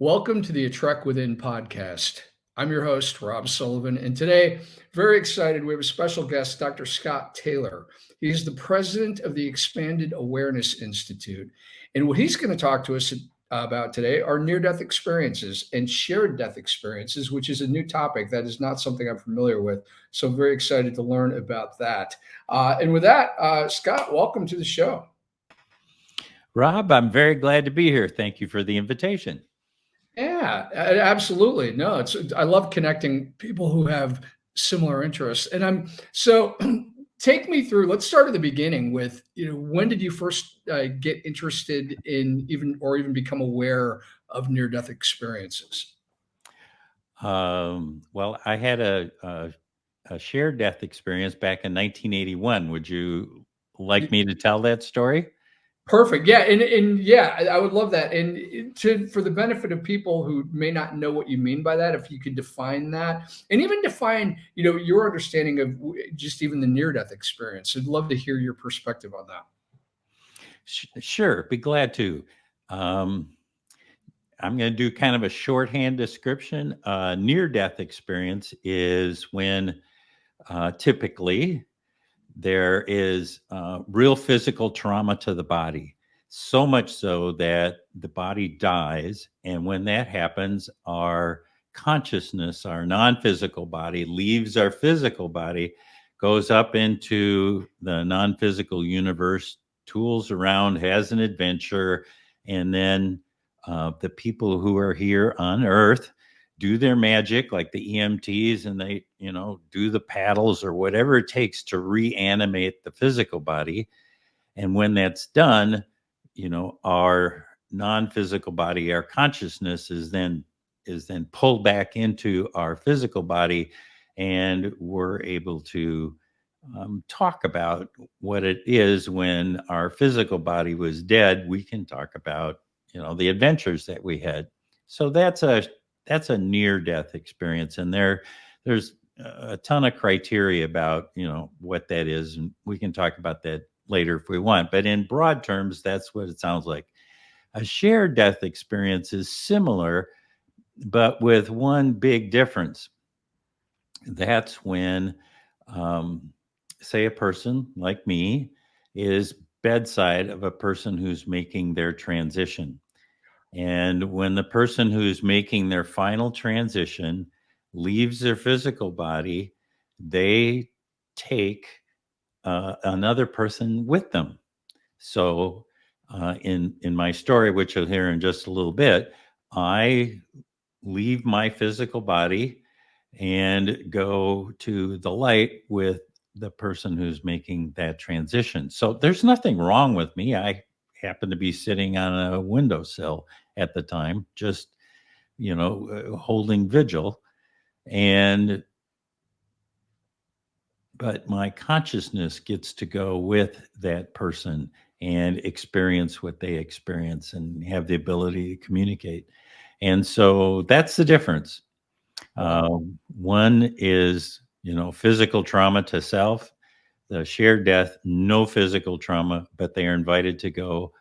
Welcome to the A Trek Within podcast. I'm your host, Rob Sullivan, and today, very excited, we have a special guest, Dr. Scott Taylor. He's the president of the Expanded Awareness Institute. And what he's going to talk to us about today are near death experiences and shared death experiences, which is a new topic that is not something I'm familiar with. So I'm very excited to learn about that. And with that, Scott, welcome to the show. Rob, I'm very glad to be here. Thank you for the invitation. Yeah, absolutely. No, I love connecting people who have similar interests. And I'm so take me through. Let's start at the beginning with, when did you first get interested in even become aware of near death experiences? Well, I had a shared death experience back in 1981. Would you like me to tell that story? Perfect. Yeah, and yeah, I would love that. And for the benefit of people who may not know what you mean by that, if you could define that, and even define, your understanding of just even the near death experience. I'd love to hear your perspective on that. Sure, be glad to. I'm going to do kind of a shorthand description. Near death experience is when typically there is real physical trauma to the body, so much so that the body dies. And when that happens, our consciousness, our non-physical body, leaves our physical body, goes up into the non-physical universe, tools around, has an adventure, and then the people who are here on Earth do their magic like the EMTs, and they, do the paddles or whatever it takes to reanimate the physical body. And when that's done, our non-physical body, our consciousness is then pulled back into our physical body, and we're able to talk about what it is when our physical body was dead. We can talk about, the adventures that we had. So that's a near-death experience, and there's a ton of criteria about what that is, and we can talk about that later if we want. But in broad terms, that's what it sounds like. A shared death experience is similar, but with one big difference. That's when, say, a person like me is bedside of a person who's making their transition. And when the person who's making their final transition leaves their physical body, they take another person with them. So, in my story, which you'll hear in just a little bit, I leave my physical body and go to the light with the person who's making that transition. So there's nothing wrong with me. I happen to be sitting on a windowsill at the time, just, holding vigil. But my consciousness gets to go with that person and experience what they experience and have the ability to communicate. And so that's the difference. One is, physical trauma to self. The shared death, no physical trauma, but they are invited to go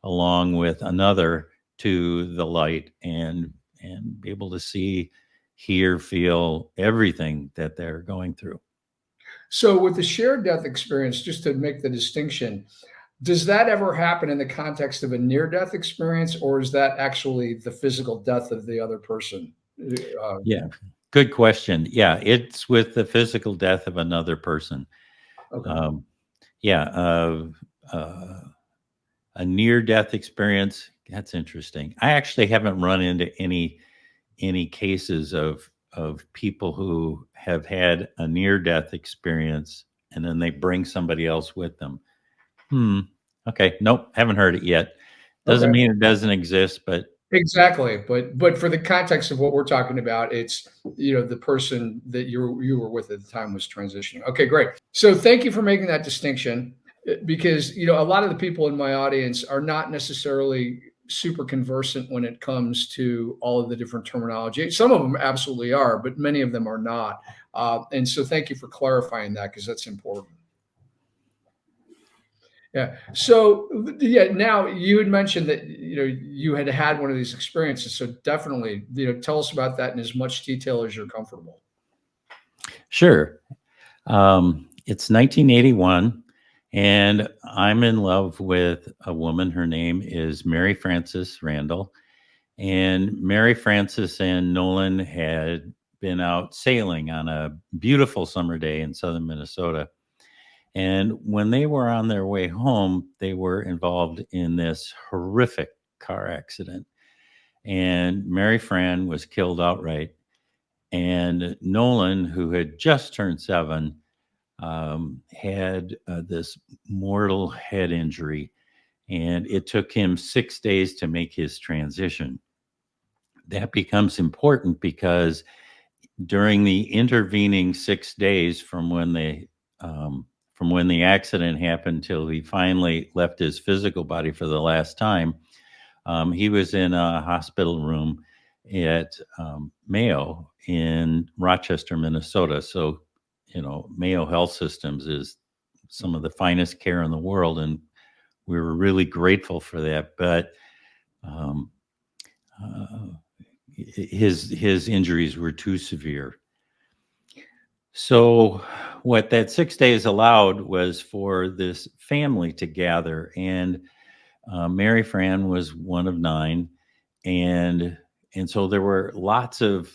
along with another to the light and be able to see, hear, feel everything that they're going through. So with the shared death experience, just to make the distinction, does that ever happen in the context of a near death experience, or is that actually the physical death of the other person? Yeah, good question. Yeah, it's with the physical death of another person. Okay. A near death experience, that's interesting. I actually haven't run into any cases of people who have had a near death experience and then they bring somebody else with them. Okay, nope, haven't heard it yet. Doesn't Okay. mean it doesn't exist, but Exactly, but for the context of what we're talking about, it's, the person that you were with at the time was transitioning. Okay, great. So thank you for making that distinction, because a lot of the people in my audience are not necessarily super conversant when it comes to all of the different terminology. Some of them absolutely are, but many of them are not. And so thank you for clarifying that, because that's important. Yeah. So yeah, now you had mentioned that you had had one of these experiences. So definitely, tell us about that in as much detail as you're comfortable. Sure. It's 1981, and I'm in love with a woman. Her name is Mary Frances Randall. And Mary Frances and Nolan had been out sailing on a beautiful summer day in southern Minnesota. And when they were on their way home, they were involved in this horrific car accident. And Mary Fran was killed outright. And Nolan, who had just turned 7, had this mortal head injury. And it took him 6 days to make his transition. That becomes important because during the intervening 6 days from when the accident happened till he finally left his physical body for the last time, he was in a hospital room at Mayo in Rochester, Minnesota. So, Mayo Health Systems is some of the finest care in the world, and we were really grateful for that. But um, uh, his injuries were too severe. So, what that 6 days allowed was for this family to gather, and Mary Fran was one of 9, and so there were lots of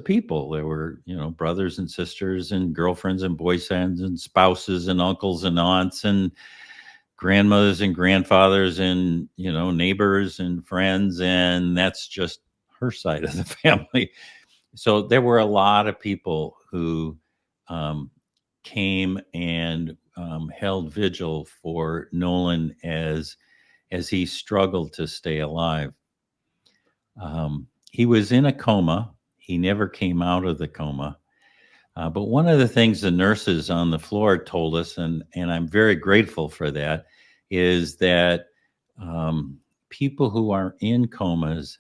people. There were brothers and sisters and girlfriends and boyfriends and spouses and uncles and aunts and grandmothers and grandfathers and neighbors and friends, and that's just her side of the family. So there were a lot of people who um, came and held vigil for Nolan as he struggled to stay alive. He was in a coma. He never came out of the coma. But one of the things the nurses on the floor told us, and I'm very grateful for that, is that people who are in comas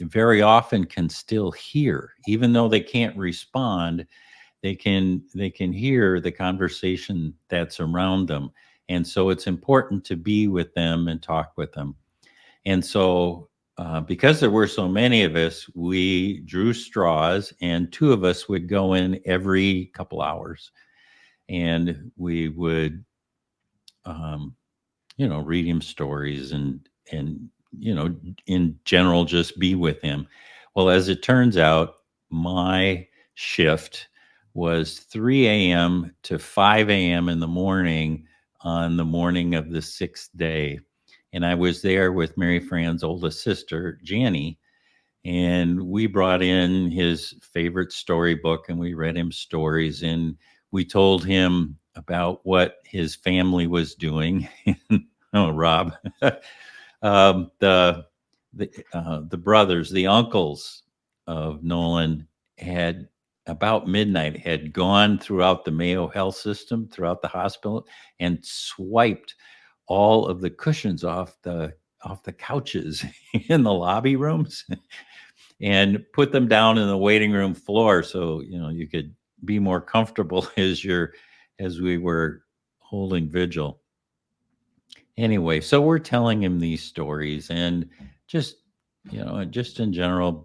very often can still hear, even though they can't respond. They can hear the conversation that's around them, and so it's important to be with them and talk with them. And so, because there were so many of us, we drew straws, and 2 of us would go in every couple hours, and we would, um, read him stories and in general, just be with him. Well, as it turns out, my shift was 3 a.m. to 5 a.m. in the morning on the morning of the 6th day. And I was there with Mary Fran's oldest sister, Janny, and we brought in his favorite storybook and we read him stories and we told him about what his family was doing. Oh, Rob, the brothers, the uncles of Nolan had about midnight had gone throughout the Mayo Health System, throughout the hospital, and swiped all of the cushions off the couches in the lobby rooms and put them down in the waiting room floor so you could be more comfortable as we were holding vigil. Anyway, so we're telling him these stories and just just in general,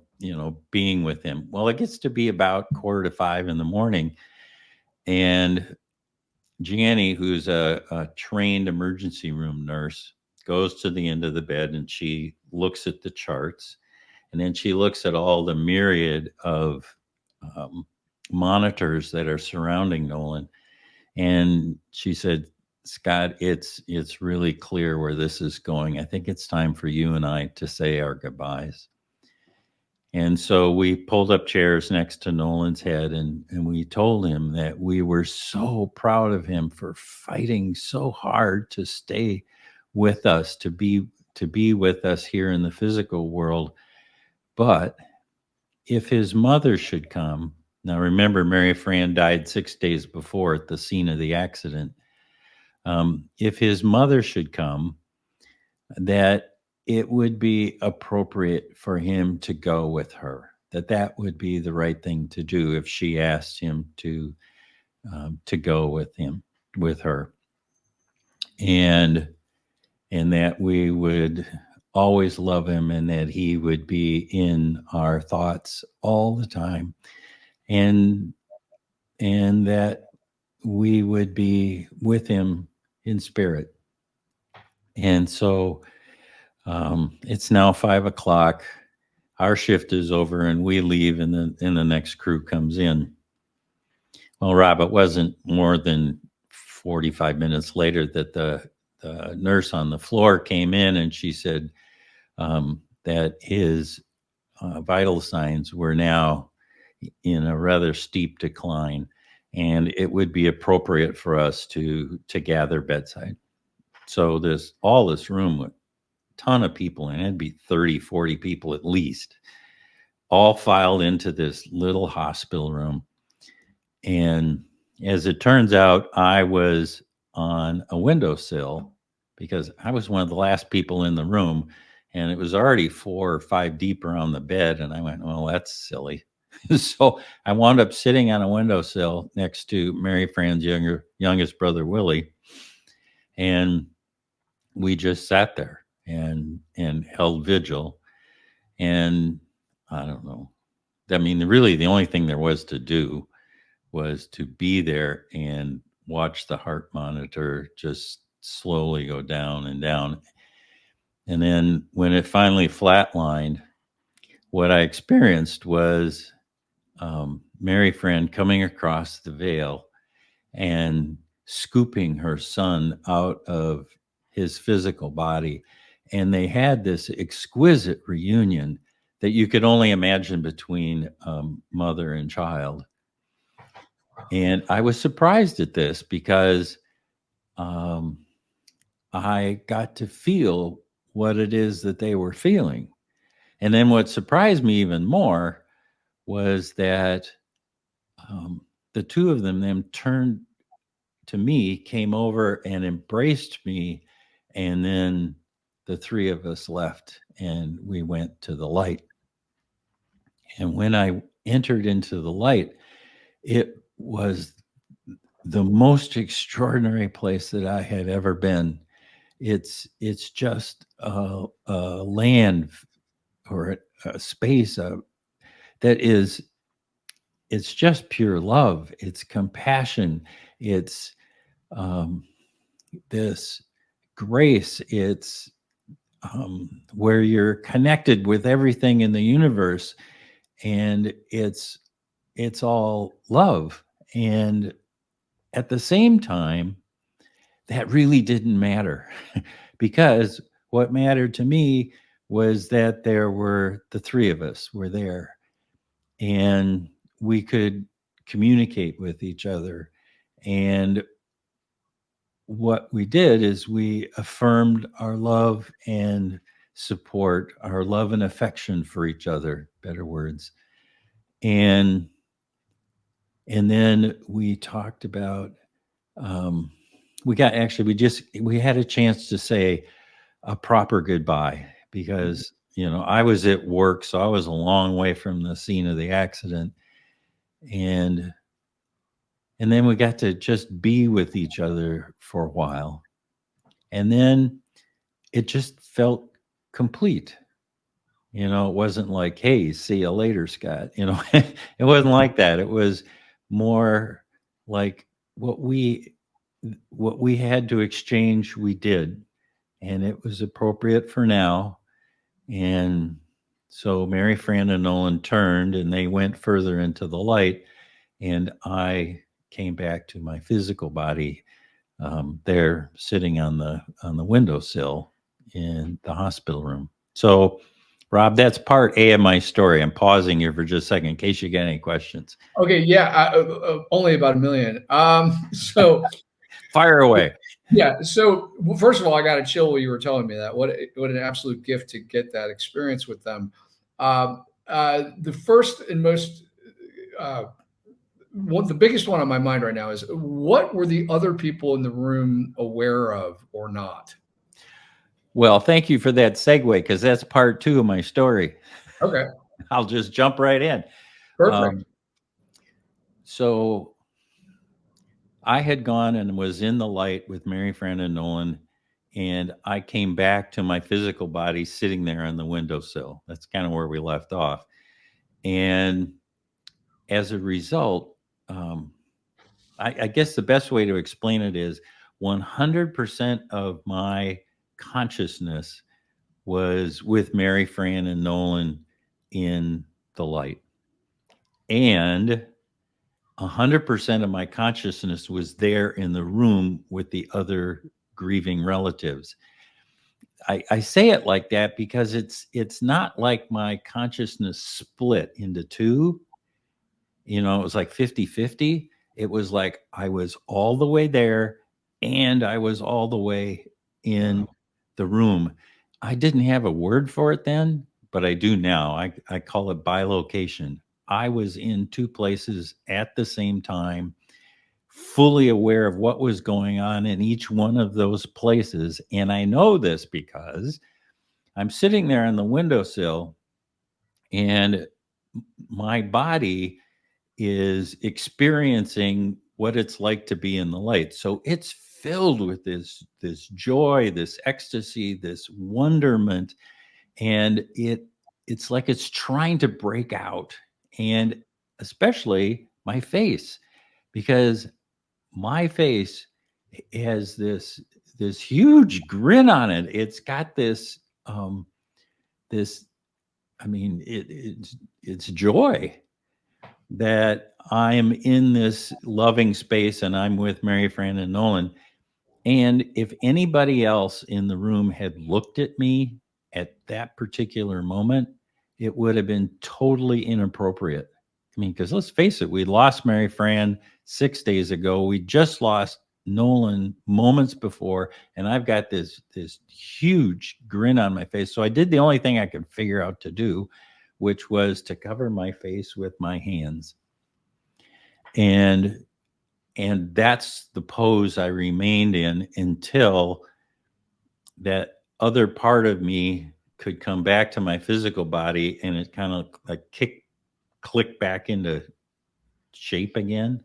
being with him. Well, it gets to be about 4:45 in the morning, and Gianni, who's a trained emergency room nurse, goes to the end of the bed and she looks at the charts, and then she looks at all the myriad of um, monitors that are surrounding Nolan, and she said, "Scott, it's really clear where this is going. I think it's time for you and I to say our goodbyes." And so we pulled up chairs next to Nolan's head, and we told him that we were so proud of him for fighting so hard to stay with us, to be with us here in the physical world. But if his mother should come, now remember, Mary Fran died 6 days before at the scene of the accident. If his mother should come, that it would be appropriate for him to go with her. That would be the right thing to do if she asked him to go with her. and that we would always love him, and that he would be in our thoughts all the time, and that we would be with him in spirit. And so it's now 5:00. Our shift is over, and we leave, and the next crew comes in. Well, Rob, it wasn't more than 45 minutes later that the nurse on the floor came in, and she said that his vital signs were now in a rather steep decline, and it would be appropriate for us to gather bedside. So all this room with a ton of people, and it'd be 30, 40 people at least, all filed into this little hospital room. And as it turns out, I was on a windowsill because I was one of the last people in the room, and it was already 4 or 5 deep around the bed. And I went, well, that's silly. So I wound up sitting on a windowsill next to Mary Fran's youngest brother, Willie. And we just sat there and held vigil. And I don't know. I mean, really, the only thing there was to do was to be there and watch the heart monitor just slowly go down and down. And then when it finally flatlined, what I experienced was Mary Fran coming across the veil and scooping her son out of his physical body. And they had this exquisite reunion that you could only imagine between mother and child. And I was surprised at this because I got to feel what it is that they were feeling. And then what surprised me even more was that the two of them then turned to me, came over and embraced me. And then the three of us left and we went to the light. And when I entered into the light, it was the most extraordinary place that I had ever been. It's just a land or a space that is, it's just pure love. It's compassion. It's this grace. It's where you're connected with everything in the universe, and it's all love. And at the same time, that really didn't matter because what mattered to me was that there were the three of us were there, and we could communicate with each other. And what we did is we affirmed our love and support, our love and affection for each other, better words. And then we talked about we had a chance to say a proper goodbye because I was at work, so I was a long way from the scene of the accident, and then we got to just be with each other for a while, and then it just felt complete. It wasn't like, hey, see you later, Scott. It wasn't like that. It was more like what we had to exchange, we did, and it was appropriate for now. And so Mary Fran and Nolan turned and they went further into the light, and I came back to my physical body there sitting on the windowsill in the hospital room. So Rob, that's part A of my story. I'm pausing here for just a second in case you get any questions. Okay, yeah, only about 1 million. So fire away. Yeah. So first of all, I got to chill while you were telling me that. What an absolute gift to get that experience with them. The first and most the biggest one on my mind right now is what were the other people in the room aware of or not? Well, thank you for that segue because that's part 2 of my story. Okay. I'll just jump right in. Perfect. So I had gone and was in the light with Mary Fran and Nolan, and I came back to my physical body sitting there on the windowsill. That's kind of where we left off. And as a result, I guess the best way to explain it is 100% of my consciousness was with Mary Fran and Nolan in the light. And 100% of my consciousness was there in the room with the other grieving relatives. I say it like that because it's not like my consciousness split into two. You know, it was like 50-50. It was like I was all the way there and I was all the way in Wow. the room. I didn't have a word for it then, but I do now. I call it bilocation. I was in two places at the same time, fully aware of what was going on in each one of those places. And I know this because I'm sitting there on the windowsill and my body is experiencing what it's like to be in the light. So it's filled with this joy, this ecstasy, this wonderment, and it's like it's trying to break out. And especially my face, because my face has this huge grin on it. It's got this I mean it's joy that I'm in this loving space and I'm with Mary Fran and Nolan. And if anybody else in the room had looked at me at that particular moment, it would have been totally inappropriate. I mean, because let's face it, we lost Mary Fran 6 days ago. We just lost Nolan moments before, and I've got this huge grin on my face. So I did the only thing I could figure out to do, which was to cover my face with my hands. And that's the pose I remained in until that other part of me could come back to my physical body and it kind of like click back into shape again.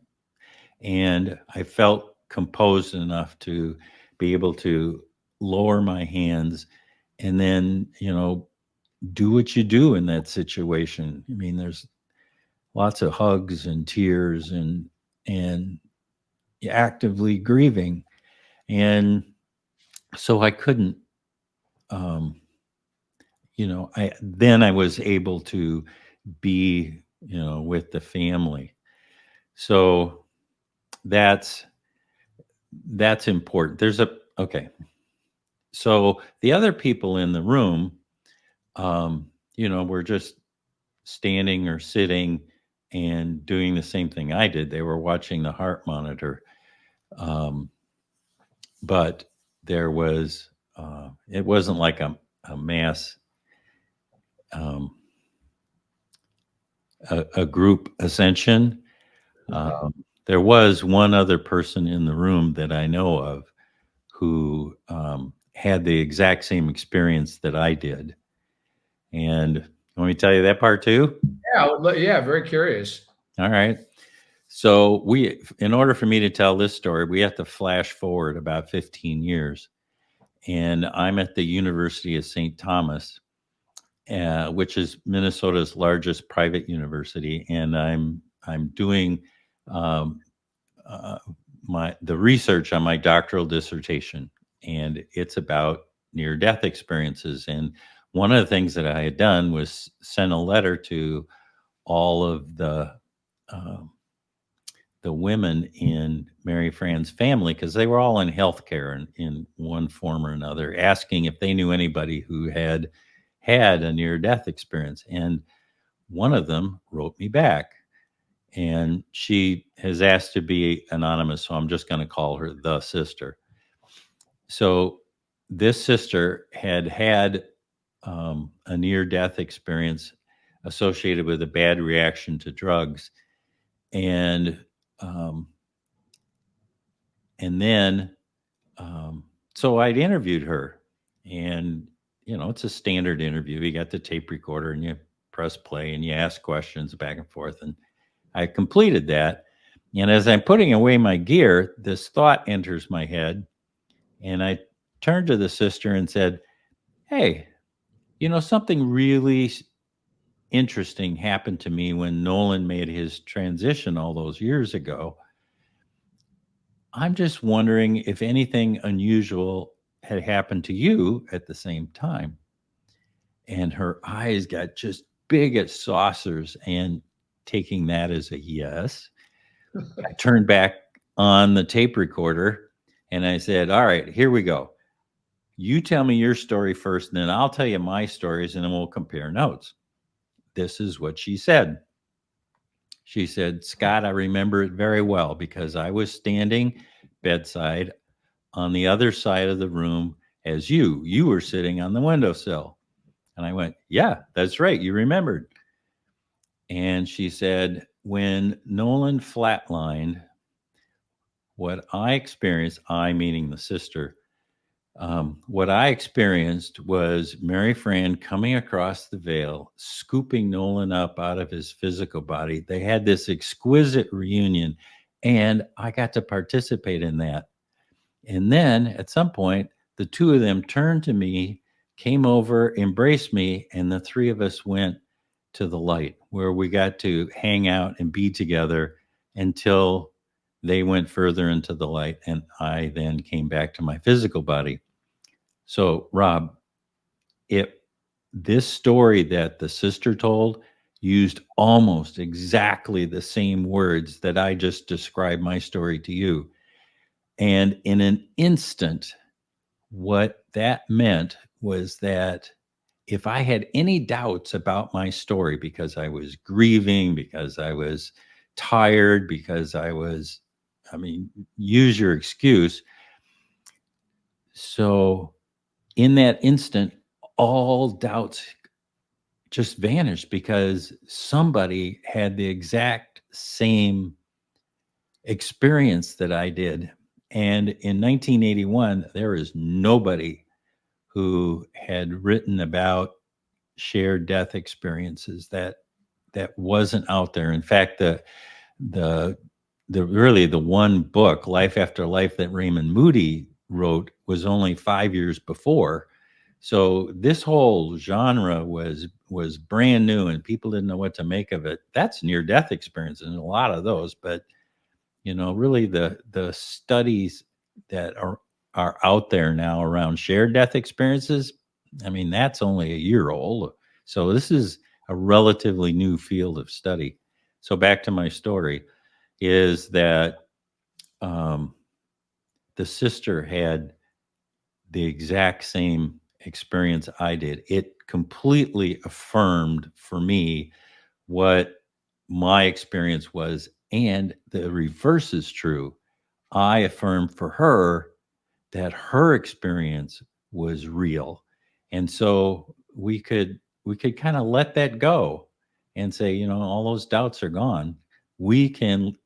And I felt composed enough to be able to lower my hands and then, do what you do in that situation. I mean, there's lots of hugs and tears and actively grieving. And so I couldn't, I was able to be, with the family. So that's important. Okay. So the other people in the room, were just standing or sitting and doing the same thing I did. They were watching the heart monitor. But there was, it wasn't like a mass, a group ascension. There was one other person in the room that I know of who had the exact same experience that I did. And let me tell you that part too. Yeah, very curious. All right. So in order for me to tell this story, we have to flash forward about 15 years. And I'm at the University of St. Thomas, which is Minnesota's largest private university, and I'm doing the research on my doctoral dissertation, and it's about near-death experiences. And one of the things that I had done was send a letter to all of the women in Mary Fran's family, because they were all in healthcare in one form or another, asking if they knew anybody who had a near-death experience. And one of them wrote me back, and she has asked to be anonymous, so I'm just going to call her the sister. So this sister had a near-death experience associated with a bad reaction to drugs, and then so I'd interviewed her, and it's a standard interview. You got the tape recorder and you press play and you ask questions back and forth, and I completed that. And as I'm putting away my gear, this thought enters my head. And I turned to the sister and said, "Hey, something really interesting happened to me when Nolan made his transition all those years ago. I'm just wondering if anything unusual had happened to you at the same time." And her eyes got just big as saucers. And taking that as a yes, I turned back on the tape recorder and I said, "All right, here we go. You tell me your story first, and then I'll tell you my stories, and then we'll compare notes." This is what she said. She said, "Scott, I remember it very well because I was standing bedside on the other side of the room as you were sitting on the windowsill." And I went, "Yeah, that's right. You remembered." And she said, "When Nolan flatlined, what I experienced, I meaning the sister, what I experienced was Mary Fran coming across the veil, scooping Nolan up out of his physical body. They had this exquisite reunion, and I got to participate in that. And then at some point, the two of them turned to me, came over, embraced me, and the three of us went to the light where we got to hang out and be together until they went further into the light. And I then came back to my physical body. So, Rob, it this story that the sister told used almost exactly the same words that I just described my story to you. And in an instant, what that meant was that if I had any doubts about my story because I was grieving, because I was tired, because use your excuse. So in that instant, all doubts just vanished because somebody had the exact same experience that I did. And in 1981, there is nobody who had written about shared death experiences that wasn't out there. In fact, the the one book, Life After Life, that Raymond Moody wrote was only 5 years before. So this whole genre was brand new and people didn't know what to make of it. That's near death experiences, and a lot of those. But really the studies that are out there now around shared death experiences, that's only a year old. So this is a relatively new field of study. So back to my story is that um, the sister had the exact same experience I did. It completely affirmed for me what my experience was. And the reverse is true. I affirmed for her that her experience was real. And so we could kind of let that go and say, all those doubts are gone. We can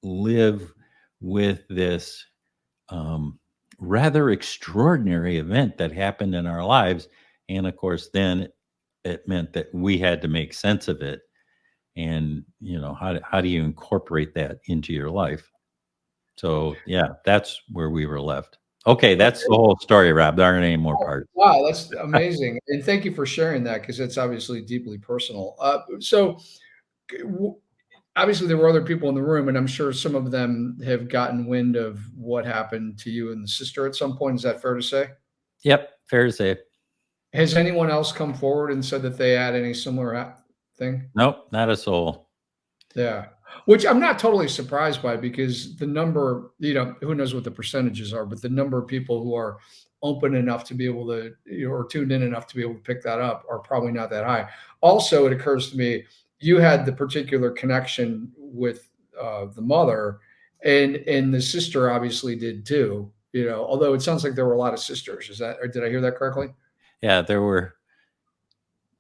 live with this rather extraordinary event that happened in our lives. And of course, then it meant that we had to make sense of it. And, how do you incorporate that into your life? So, yeah, that's where we were left. Okay, that's the whole story, Rob. There aren't any more parts. Wow, that's amazing, and thank you for sharing that because it's obviously deeply personal. So, obviously, there were other people in the room, and I'm sure some of them have gotten wind of what happened to you and the sister at some point. Is that fair to say? Yep, fair to say. Has anyone else come forward and said that they had any similar thing? Nope, not a soul. Yeah, which I'm not totally surprised by because the number, who knows what the percentages are, but the number of people who are open enough to be able to, or tuned in enough to be able to pick that up are probably not that high. Also, it occurs to me you had the particular connection with the mother, and the sister obviously did too. Although it sounds like there were a lot of sisters. Is that, or did I hear that correctly? Yeah, there were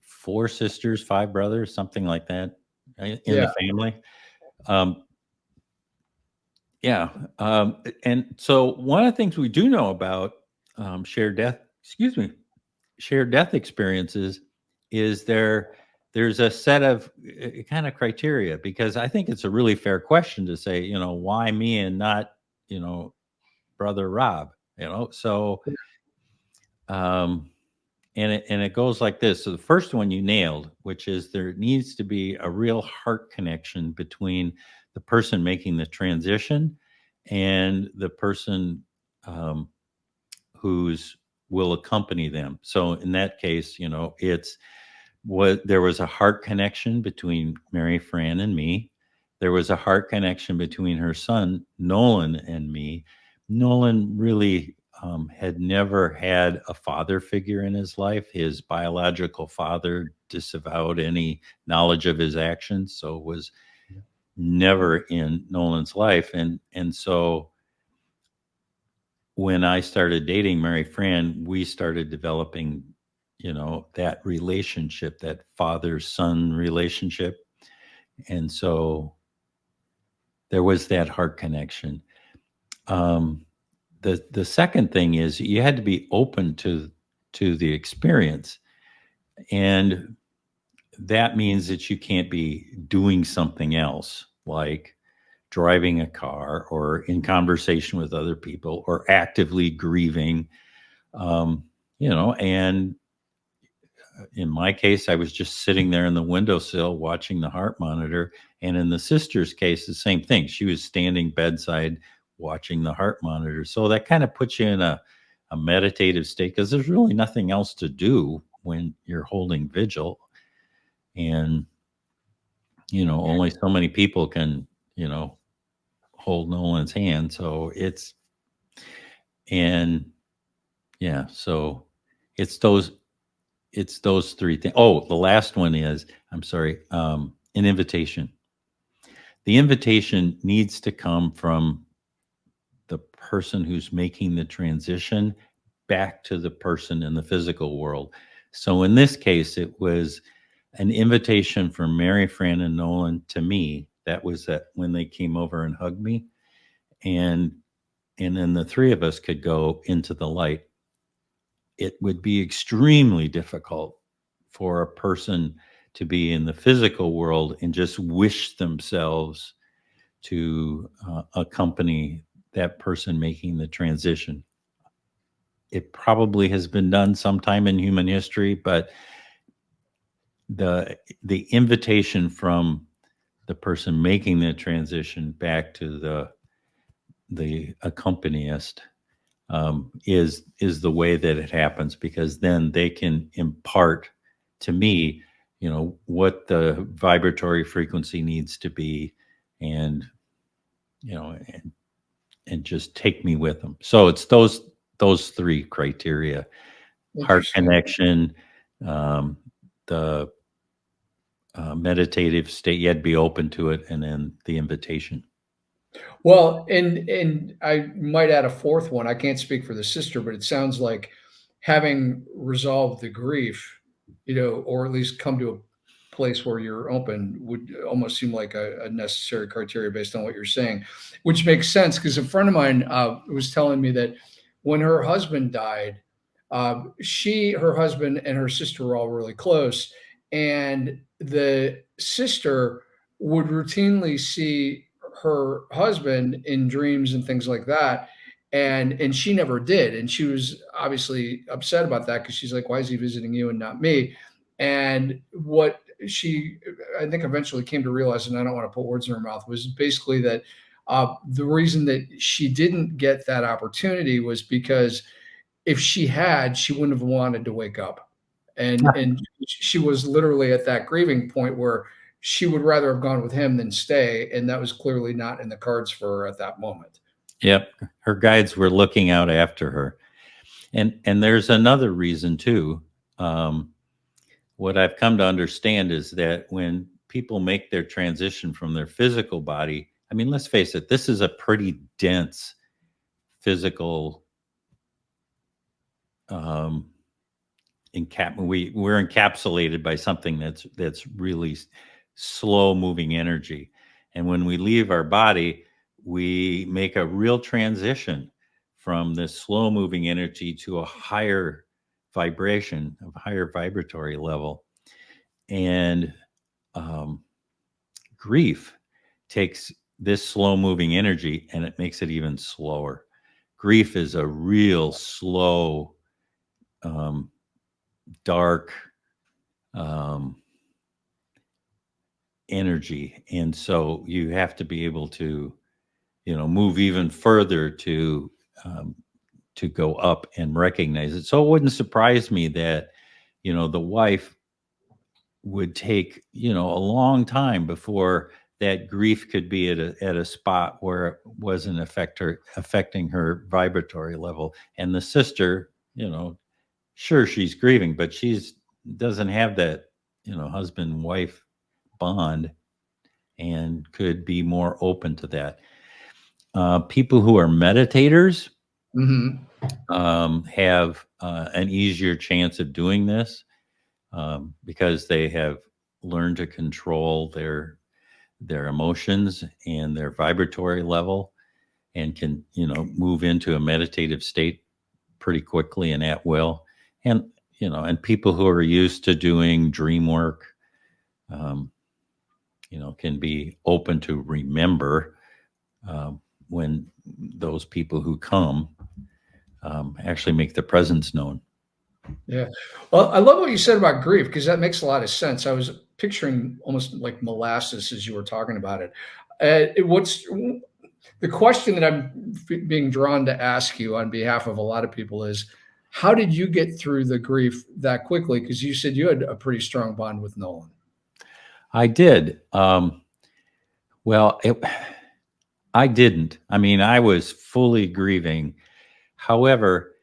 4 sisters, 5 brothers, something like that, in Yeah. the family. Um, yeah, and so one of the things we do know about shared death experiences is there's a set of kind of criteria, because I think it's a really fair question to say, why me and not, brother Rob, so, um, and it goes like this. So the first one you nailed, which is there needs to be a real heart connection between the person making the transition and the person, um, who's will accompany them. So in that case, it's what there was a heart connection between Mary Fran and me. There was a heart connection between her son Nolan and me. Nolan really had never had a father figure in his life. His biological father disavowed any knowledge of his actions, so was never in Nolan's life. And so when I started dating Mary Fran, we started developing, that relationship, that father-son relationship. And so there was that heart connection. The second thing is you had to be open to the experience. And that means that you can't be doing something else, like driving a car or in conversation with other people or actively grieving. And in my case, I was just sitting there in the windowsill watching the heart monitor. And in the sister's case, the same thing. She was standing bedside watching the heart monitor. So that kind of puts you in a meditative state, because there's really nothing else to do when you're holding vigil. And, only so many people can, hold Nolan's hand. So and yeah, so it's those three things. Oh, the last one is, I'm sorry, an invitation. The invitation needs to come from the person who's making the transition back to the person in the physical world. So in this case, it was an invitation from Mary Fran and Nolan to me. That was that when they came over and hugged me, and then the three of us could go into the light. It would be extremely difficult for a person to be in the physical world and just wish themselves to accompany that person making the transition. It probably has been done sometime in human history, but the invitation from the person making the transition back to the accompanist is the way that it happens, because then they can impart to me, what the vibratory frequency needs to be, and and just take me with them. So it's those three criteria: heart Interesting. connection, the meditative state, you had to be open to it, and then the invitation. Well, and I might add a fourth one. I can't speak for the sister, but it sounds like having resolved the grief, or at least come to a place where you're open would almost seem like a necessary criteria based on what you're saying, which makes sense because a friend of mine was telling me that when her husband died, her husband, and her sister were all really close, and the sister would routinely see her husband in dreams and things like that, and she never did, and she was obviously upset about that because she's like, why is he visiting you and not me? And what she, I think, eventually came to realize, and I don't want to put words in her mouth, was basically that the reason that she didn't get that opportunity was because if she had, she wouldn't have wanted to wake up. And she was literally at that grieving point where she would rather have gone with him than stay, and that was clearly not in the cards for her at that moment. Yep, her guides were looking out after her, and there's another reason too. What I've come to understand is that when people make their transition from their physical body, I mean, let's face it, this is a pretty dense physical um, we're encapsulated by something that's really slow moving energy. And when we leave our body, we make a real transition from this slow moving energy to a higher vibration, a higher vibratory level. And um, grief takes this slow moving energy and it makes it even slower. Grief is a real slow, um, dark um, energy. And so you have to be able to, move even further um, to go up and recognize it. So it wouldn't surprise me that, the wife would take, a long time before that grief could be at a spot where it wasn't affecting her vibratory level. And the sister, sure, she's grieving, but she's doesn't have that, husband wife bond, and could be more open to that. People who are meditators Mm-hmm. have an easier chance of doing this, because they have learned to control their emotions and their vibratory level, and can, move into a meditative state pretty quickly and at will. And, and people who are used to doing dream work, um, can be open to remember, when those people who come, actually make their presence known. Yeah. Well, I love what you said about grief because that makes a lot of sense. I was picturing almost like molasses as you were talking about it. What's the question that I'm being drawn to ask you on behalf of a lot of people is, how did you get through the grief that quickly? Because you said you had a pretty strong bond with Nolan. I did. Well, I didn't. I mean, I was fully grieving. However,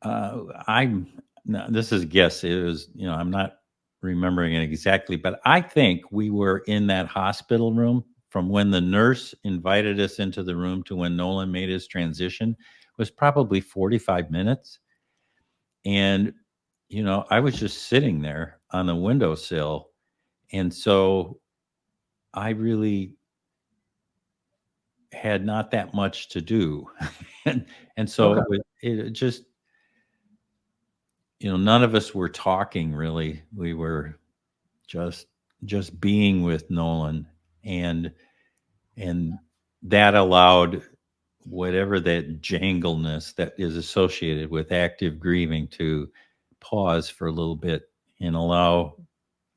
I'm no, this is a guess. It was, I'm not remembering it exactly, but I think we were in that hospital room from when the nurse invited us into the room to when Nolan made his transition was probably 45 minutes. And, I was just sitting there on the windowsill. And so I really had not that much to do. and so Okay. it just, none of us were talking really. We were just being with Nolan, and and that allowed whatever that jangleness that is associated with active grieving to pause for a little bit and allow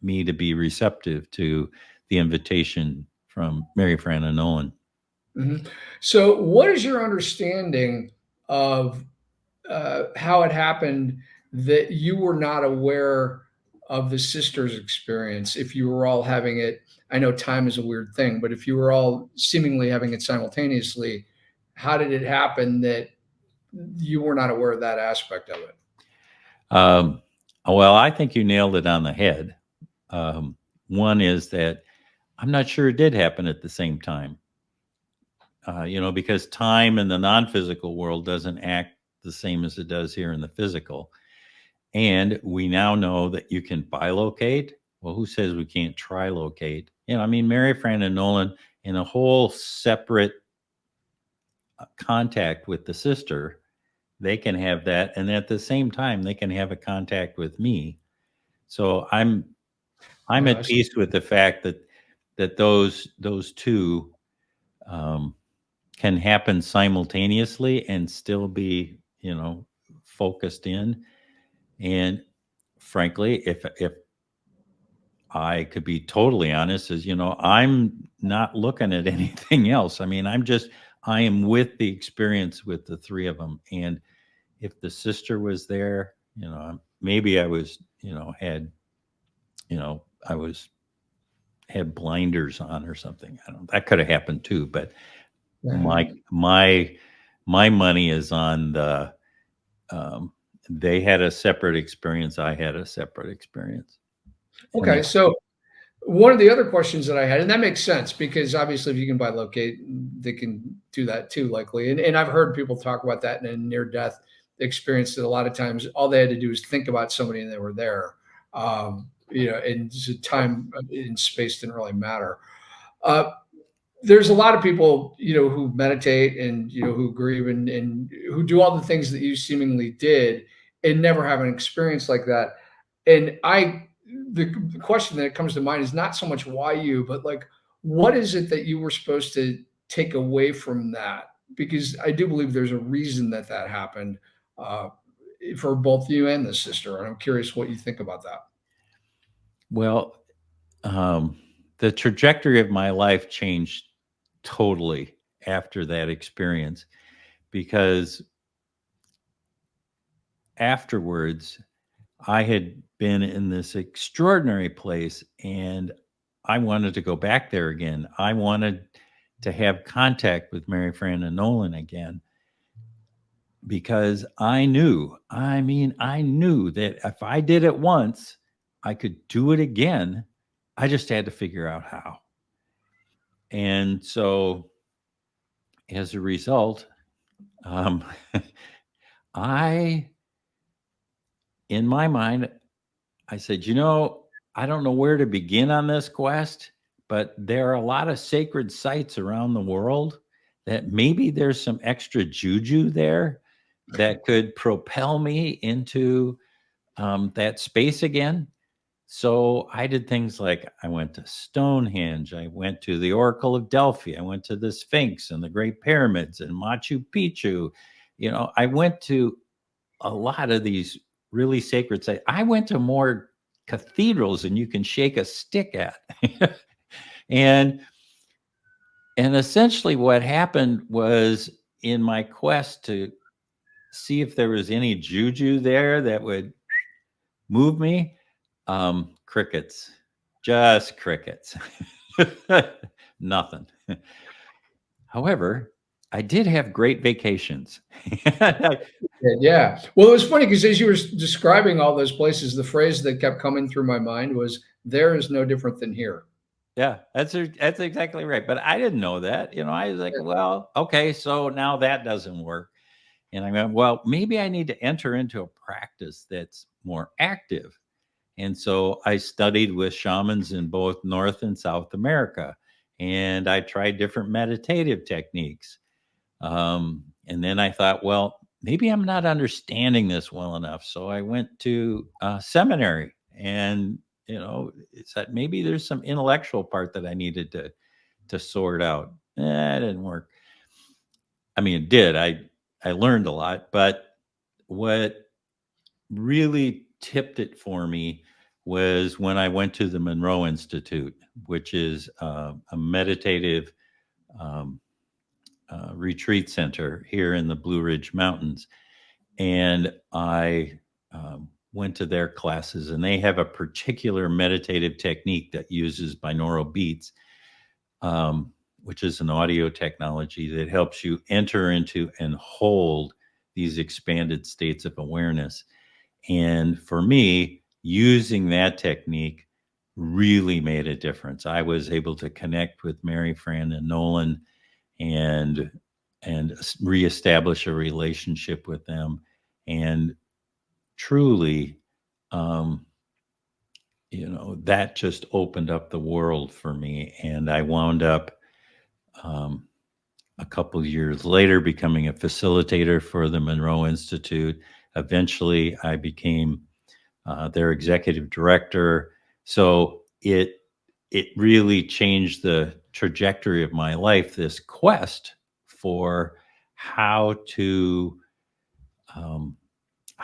me to be receptive to the invitation from Mary Fran and Nolan. Mhm. So, what is your understanding of how it happened that you were not aware of the sister's experience? If you were all having it, I know time is a weird thing, but if you were all seemingly having it simultaneously, how did it happen that you were not aware of that aspect of it? Um, well, I think you nailed it on the head. Um, One is that I'm not sure it did happen at the same time. Because time in the non-physical world doesn't act the same as it does here in the physical. And we now know that you can bilocate. Well, who says we can't trilocate? I mean, Mary Fran and Nolan in a whole separate contact with the sister, they can have that. And at the same time, they can have a contact with me. So I'm I at see. peace with the fact that those two, um, can happen simultaneously and still be, focused in. And frankly, if I could be totally honest, is, I'm not looking at anything else. I mean, I am with the experience with the three of them. And if the sister was there, maybe I was, I was had blinders on or something. I don't. That could have happened too. But my Mhm. my my money is on the. Um, they had a separate experience. I had a separate experience, and Okay, so one of the other questions that I had, and that makes sense because obviously, if you can bilocate, they can do that too, likely. And I've heard people talk about that in a near death experience that a lot of times all they had to do is think about somebody and they were there. And just time and space didn't really matter. Uh, there's a lot of people, who meditate and, who grieve and who do all the things that you seemingly did and never have an experience like that. And I the question that comes to mind is not so much why you, but like, what is it that you were supposed to take away from that? Because I do believe there's a reason that that happened uh, for both you and the sister. And I'm curious what you think about that. Well, the trajectory of my life changed totally after that experience, because afterwards I had been in this extraordinary place and I wanted to go back there again. I wanted to have contact with Mary Fran and Nolan again, because I knew, I knew that if I did it once, I could do it again. I just had to figure out how. And so as a result, um, I, in my mind, I said, I don't know where to begin on this quest, but there are a lot of sacred sites around the world that maybe there's some extra juju there that could propel me into that space again. So I did things like I went to Stonehenge, I went to the Oracle of Delphi, I went to the Sphinx and the Great Pyramids and Machu Picchu. I went to a lot of these really sacred sites. I went to more cathedrals than you can shake a stick at. and essentially what happened was, in my quest to see if there was any juju there that would move me, crickets, just crickets. Nothing. However, I did have great vacations. Yeah. Well, it was funny because as you were describing all those places, the phrase that kept coming through my mind was, there is no different than here. Yeah, that's exactly right. But I didn't know that. I was like, well, okay, so now that doesn't work. And I went, well, maybe I need to enter into a practice that's more active. And so I studied with shamans in both North and South America. And I tried different meditative techniques. And then I thought, well, maybe I'm not understanding this well enough. So I went to seminary, and it's that maybe there's some intellectual part that I needed to sort out. It didn't work. I mean, it did. I learned a lot, but what really tipped it for me was when I went to the Monroe Institute, which is a meditative retreat center here in the Blue Ridge Mountains. And I went to their classes, and they have a particular meditative technique that uses binaural beats, which is an audio technology that helps you enter into and hold these expanded states of awareness. And for me, using that technique really made a difference. I was able to connect with Mary Fran and Nolan and reestablish a relationship with them. And truly, that just opened up the world for me. And I wound up a couple of years later becoming a facilitator for the Monroe Institute. Eventually, I became their executive director. So it really changed the trajectory of my life, this quest for how to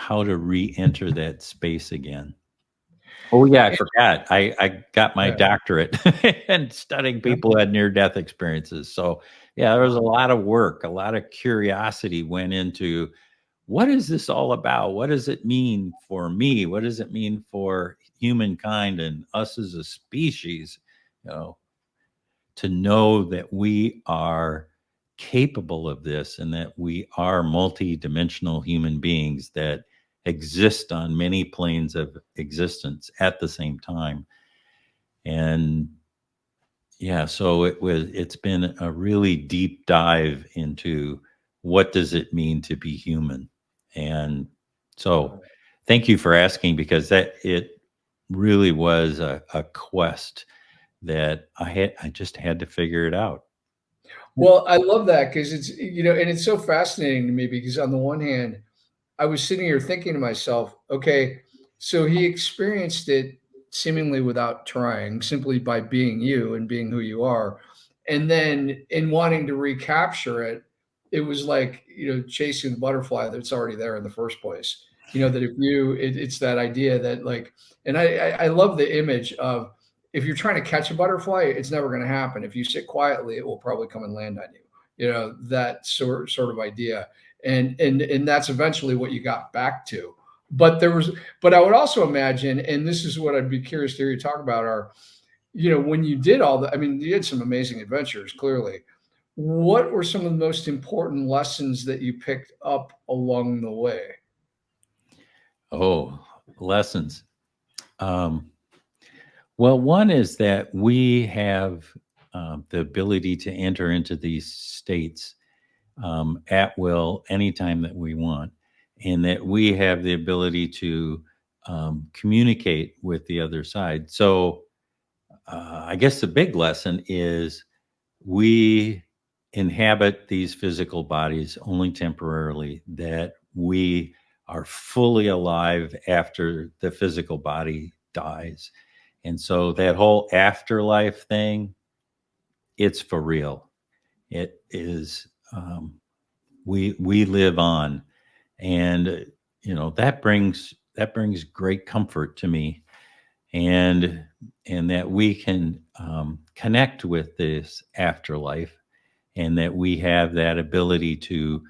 re-enter that space again. Oh yeah, I forgot. I got my doctorate in studying people who had near-death experiences. So yeah, there was a lot of work, a lot of curiosity went into, what is this all about? What does it mean for me? What does it mean for humankind and us as a species? To know that we are capable of this, and that we are multi-dimensional human beings that exist on many planes of existence at the same time. And yeah, so it's been a really deep dive into what does it mean to be human. And so thank you for asking, because it really was a quest that I just had to figure it out. Well, I love that because it's, and it's so fascinating to me because on the one hand, I was sitting here thinking to myself, okay, so he experienced it seemingly without trying, simply by being you and being who you are. And then in wanting to recapture it, it was like, chasing the butterfly that's already there in the first place. That if it's that idea that, like, and I love the image of, if you're trying to catch a butterfly, it's never going to happen. If you sit quietly, it will probably come and land on you. That sort of idea. And that's eventually what you got back to. But I would also imagine, and this is what I'd be curious to hear you talk about, are, when you did all that, I mean, you had some amazing adventures, clearly. What were some of the most important lessons that you picked up along the way? Oh, lessons. Well, one is that we have the ability to enter into these states at will anytime that we want, and that we have the ability to communicate with the other side. So I guess the big lesson is we inhabit these physical bodies only temporarily, that we are fully alive after the physical body dies. And so that whole afterlife thing, it's for real. It is, we live on. And, that brings great comfort to me. And that we can connect with this afterlife, and that we have that ability to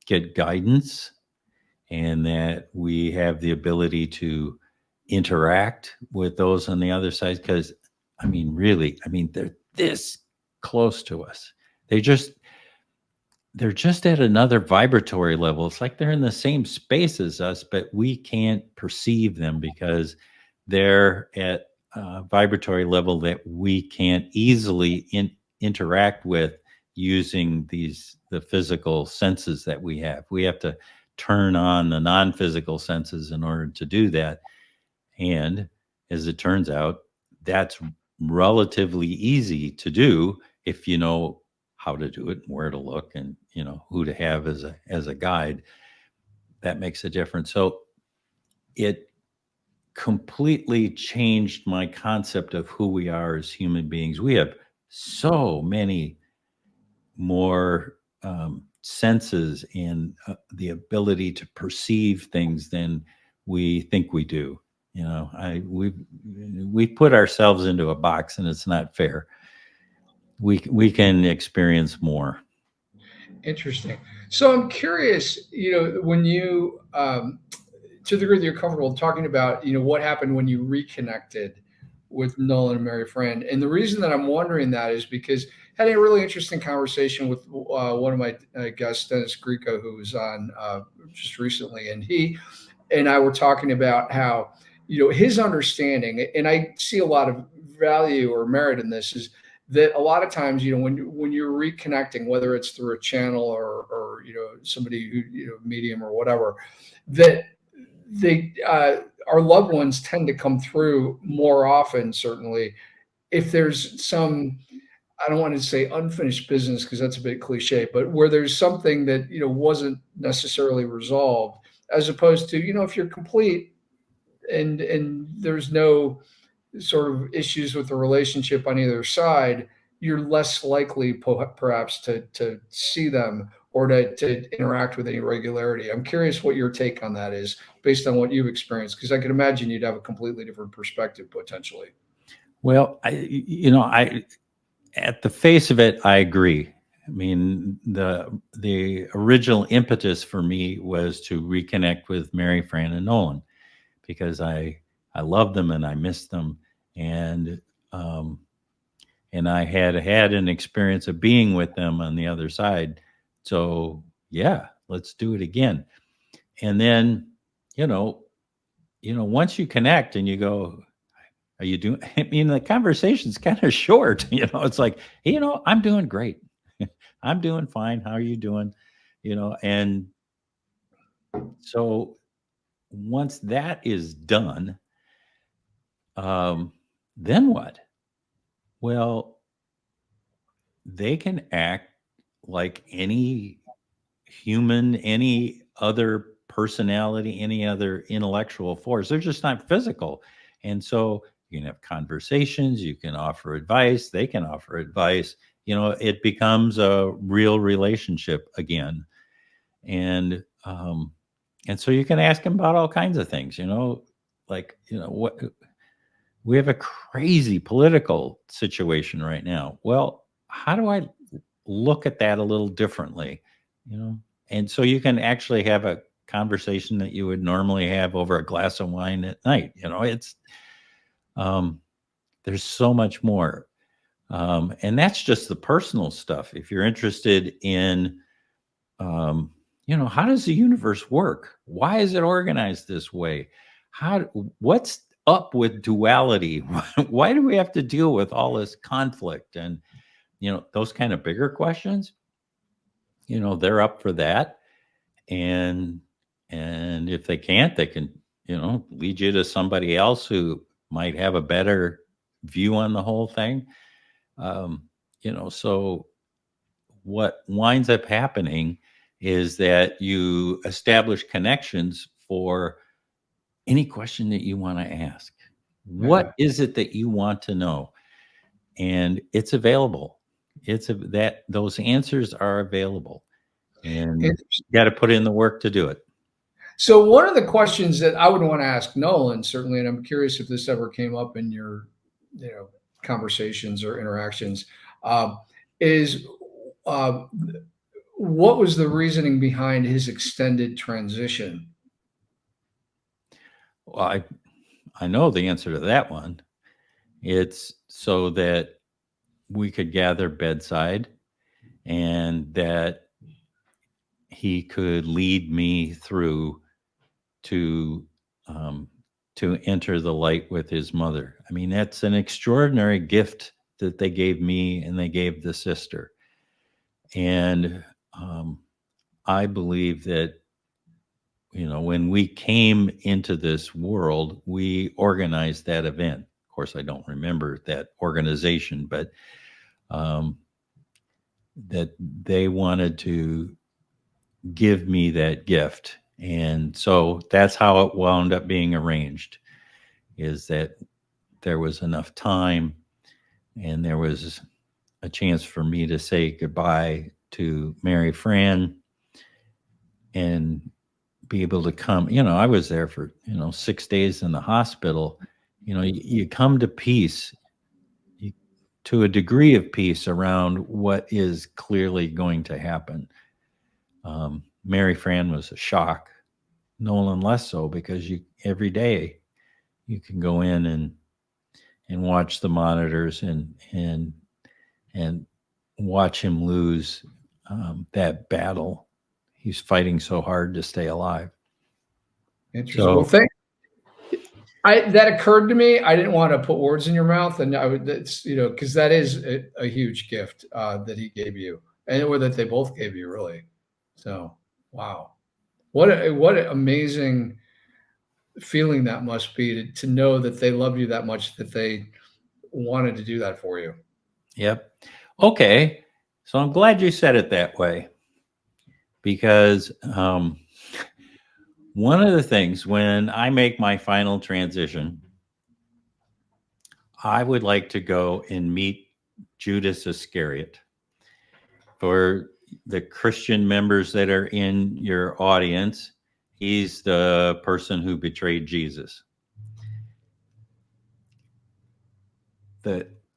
get guidance, and that we have the ability to interact with those on the other side. Because, really, they're this close to us. They're just at another vibratory level. It's like they're in the same space as us, but we can't perceive them because they're at a vibratory level that we can't easily interact with using the physical senses that we have. We have to turn on the non-physical senses in order to do that. And as it turns out, that's relatively easy to do if you know how to do it and where to look, and who to have as a guide. That makes a difference. So it completely changed my concept of who we are as human beings. We have so many more senses and the ability to perceive things than we think we do. We put ourselves into a box, and it's not fair. We can experience more. Interesting. So I'm curious, when you, to the degree that you're comfortable talking about, what happened when you reconnected with Nolan and Mary Fran. And the reason that I'm wondering that is because I had a really interesting conversation with one of my guests, Dennis Grieco, who was on just recently, and he and I were talking about how, his understanding, and I see a lot of value or merit in this, is that a lot of times, when you're reconnecting, whether it's through a channel or somebody who, medium or whatever, that they our loved ones tend to come through more often, certainly, if there's some, I don't want to say unfinished business because that's a bit cliche, but where there's something that wasn't necessarily resolved, as opposed to, if you're complete and there's no sort of issues with the relationship on either side, you're less likely perhaps to see them or to interact with any regularity. I'm curious what your take on that is based on what you've experienced, because I can imagine you'd have a completely different perspective potentially. Well, I at the face of it, I agree. The original impetus for me was to reconnect with Mary, Fran, and Nolan, because I love them and I miss them, and I had an experience of being with them on the other side. So yeah, let's do it again. And then, once you connect and you go, are you doing? The conversation's kind of short. It's like, hey, I'm doing great. I'm doing fine. How are you doing? And so once that is done, then what? Well, they can act like any human, any other personality, any other intellectual force. They're just not physical. And so you can have conversations, you can offer advice, they can offer advice. It becomes a real relationship again. And so you can ask them about all kinds of things, what we have a crazy political situation right now. Well, how do I look at that a little differently? And so you can actually have a conversation that you would normally have over a glass of wine at night. It's there's so much more. And that's just the personal stuff. If you're interested in, how does the universe work? Why is it organized this way? What's up with duality? Why do we have to deal with all this conflict? And, those kind of bigger questions, they're up for that. And if they can't, they can, lead you to somebody else who might have a better view on the whole thing. So what winds up happening is that you establish connections for any question that you want to ask. What is it that you want to know? And it's available. Those answers are available, and you got to put in the work to do it. So one of the questions that I would want to ask Nolan, certainly, and I'm curious if this ever came up in your, conversations or interactions, is what was the reasoning behind his extended transition? Well, I know the answer to that one. It's so that we could gather bedside and that he could lead me through to enter the light with his mother. I mean, that's an extraordinary gift that they gave me and they gave the sister. And I believe that, when we came into this world, we organized that event. Of course, I don't remember that organization, but that they wanted to give me that gift. And so that's how it wound up being arranged, is that there was enough time and there was a chance for me to say goodbye to Mary Fran and be able to come. I was there for, 6 days in the hospital. You come to peace, to a degree of peace around what is clearly going to happen. Mary Fran was a shock. Nolan less so, because every day you can go in and watch the monitors and watch him lose that battle. He's fighting so hard to stay alive. Interesting. So, that occurred to me. I didn't want to put words in your mouth, and that's because that is a huge gift that he gave you, or that they both gave you, really. So, wow, what an amazing feeling that must be to know that they love you that much that they wanted to do that for you. Yep. Okay. So I'm glad you said it that way, because one of the things when I make my final transition, I would like to go and meet Judas Iscariot. For the Christian members that are in your audience, he's the person who betrayed Jesus.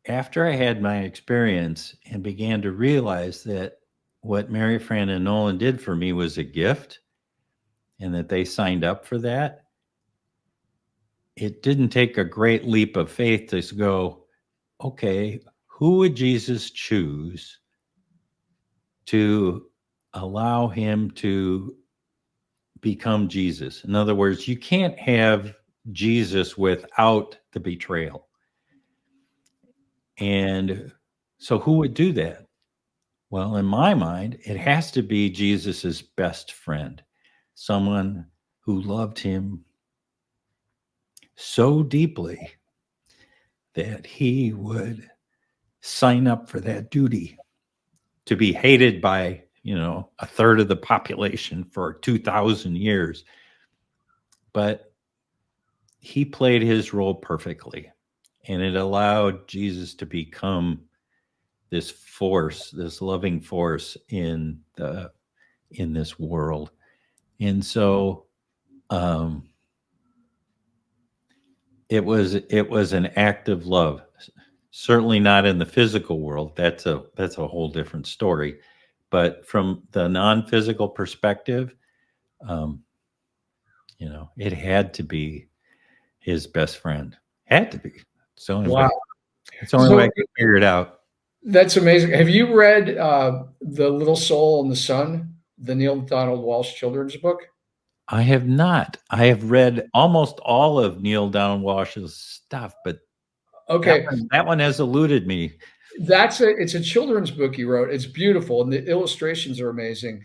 After I had my experience and began to realize that what Mary Fran and Nolan did for me was a gift and that they signed up for that, it didn't take a great leap of faith to go, okay, who would Jesus choose to allow him to become Jesus? In other words, you can't have Jesus without the betrayal. And so who would do that? Well, in my mind, it has to be Jesus's best friend, someone who loved him so deeply that he would sign up for that duty to be hated by, a third of the population for 2,000 years. But he played his role perfectly, and it allowed Jesus to become this force, this loving force in this world. And so it was an act of love. Certainly not in the physical world. That's a whole different story. But from the non-physical perspective, it had to be his best friend. Had to be. It's the only way. Wow. It's the only way I could figure it out. That's amazing. Have you read The Little Soul and the Sun, the Neil Donald Walsh children's book? I have not. I have read almost all of Neil Donald Walsh's stuff, but Okay. that one has eluded me. It's a children's book he wrote. It's beautiful, and the illustrations are amazing.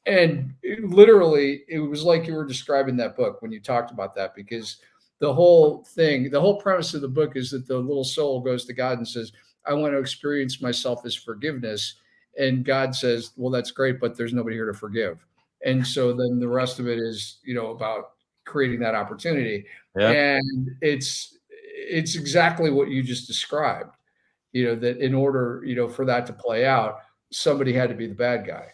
And literally, it was like you were describing that book when you talked about that, because the whole premise of the book is that the little soul goes to God and says, I want to experience myself as forgiveness. And God says, well, that's great, but there's nobody here to forgive. And so then the rest of it is, about creating that opportunity. Yeah. And it's exactly what you just described, that in order, for that to play out, somebody had to be the bad guy.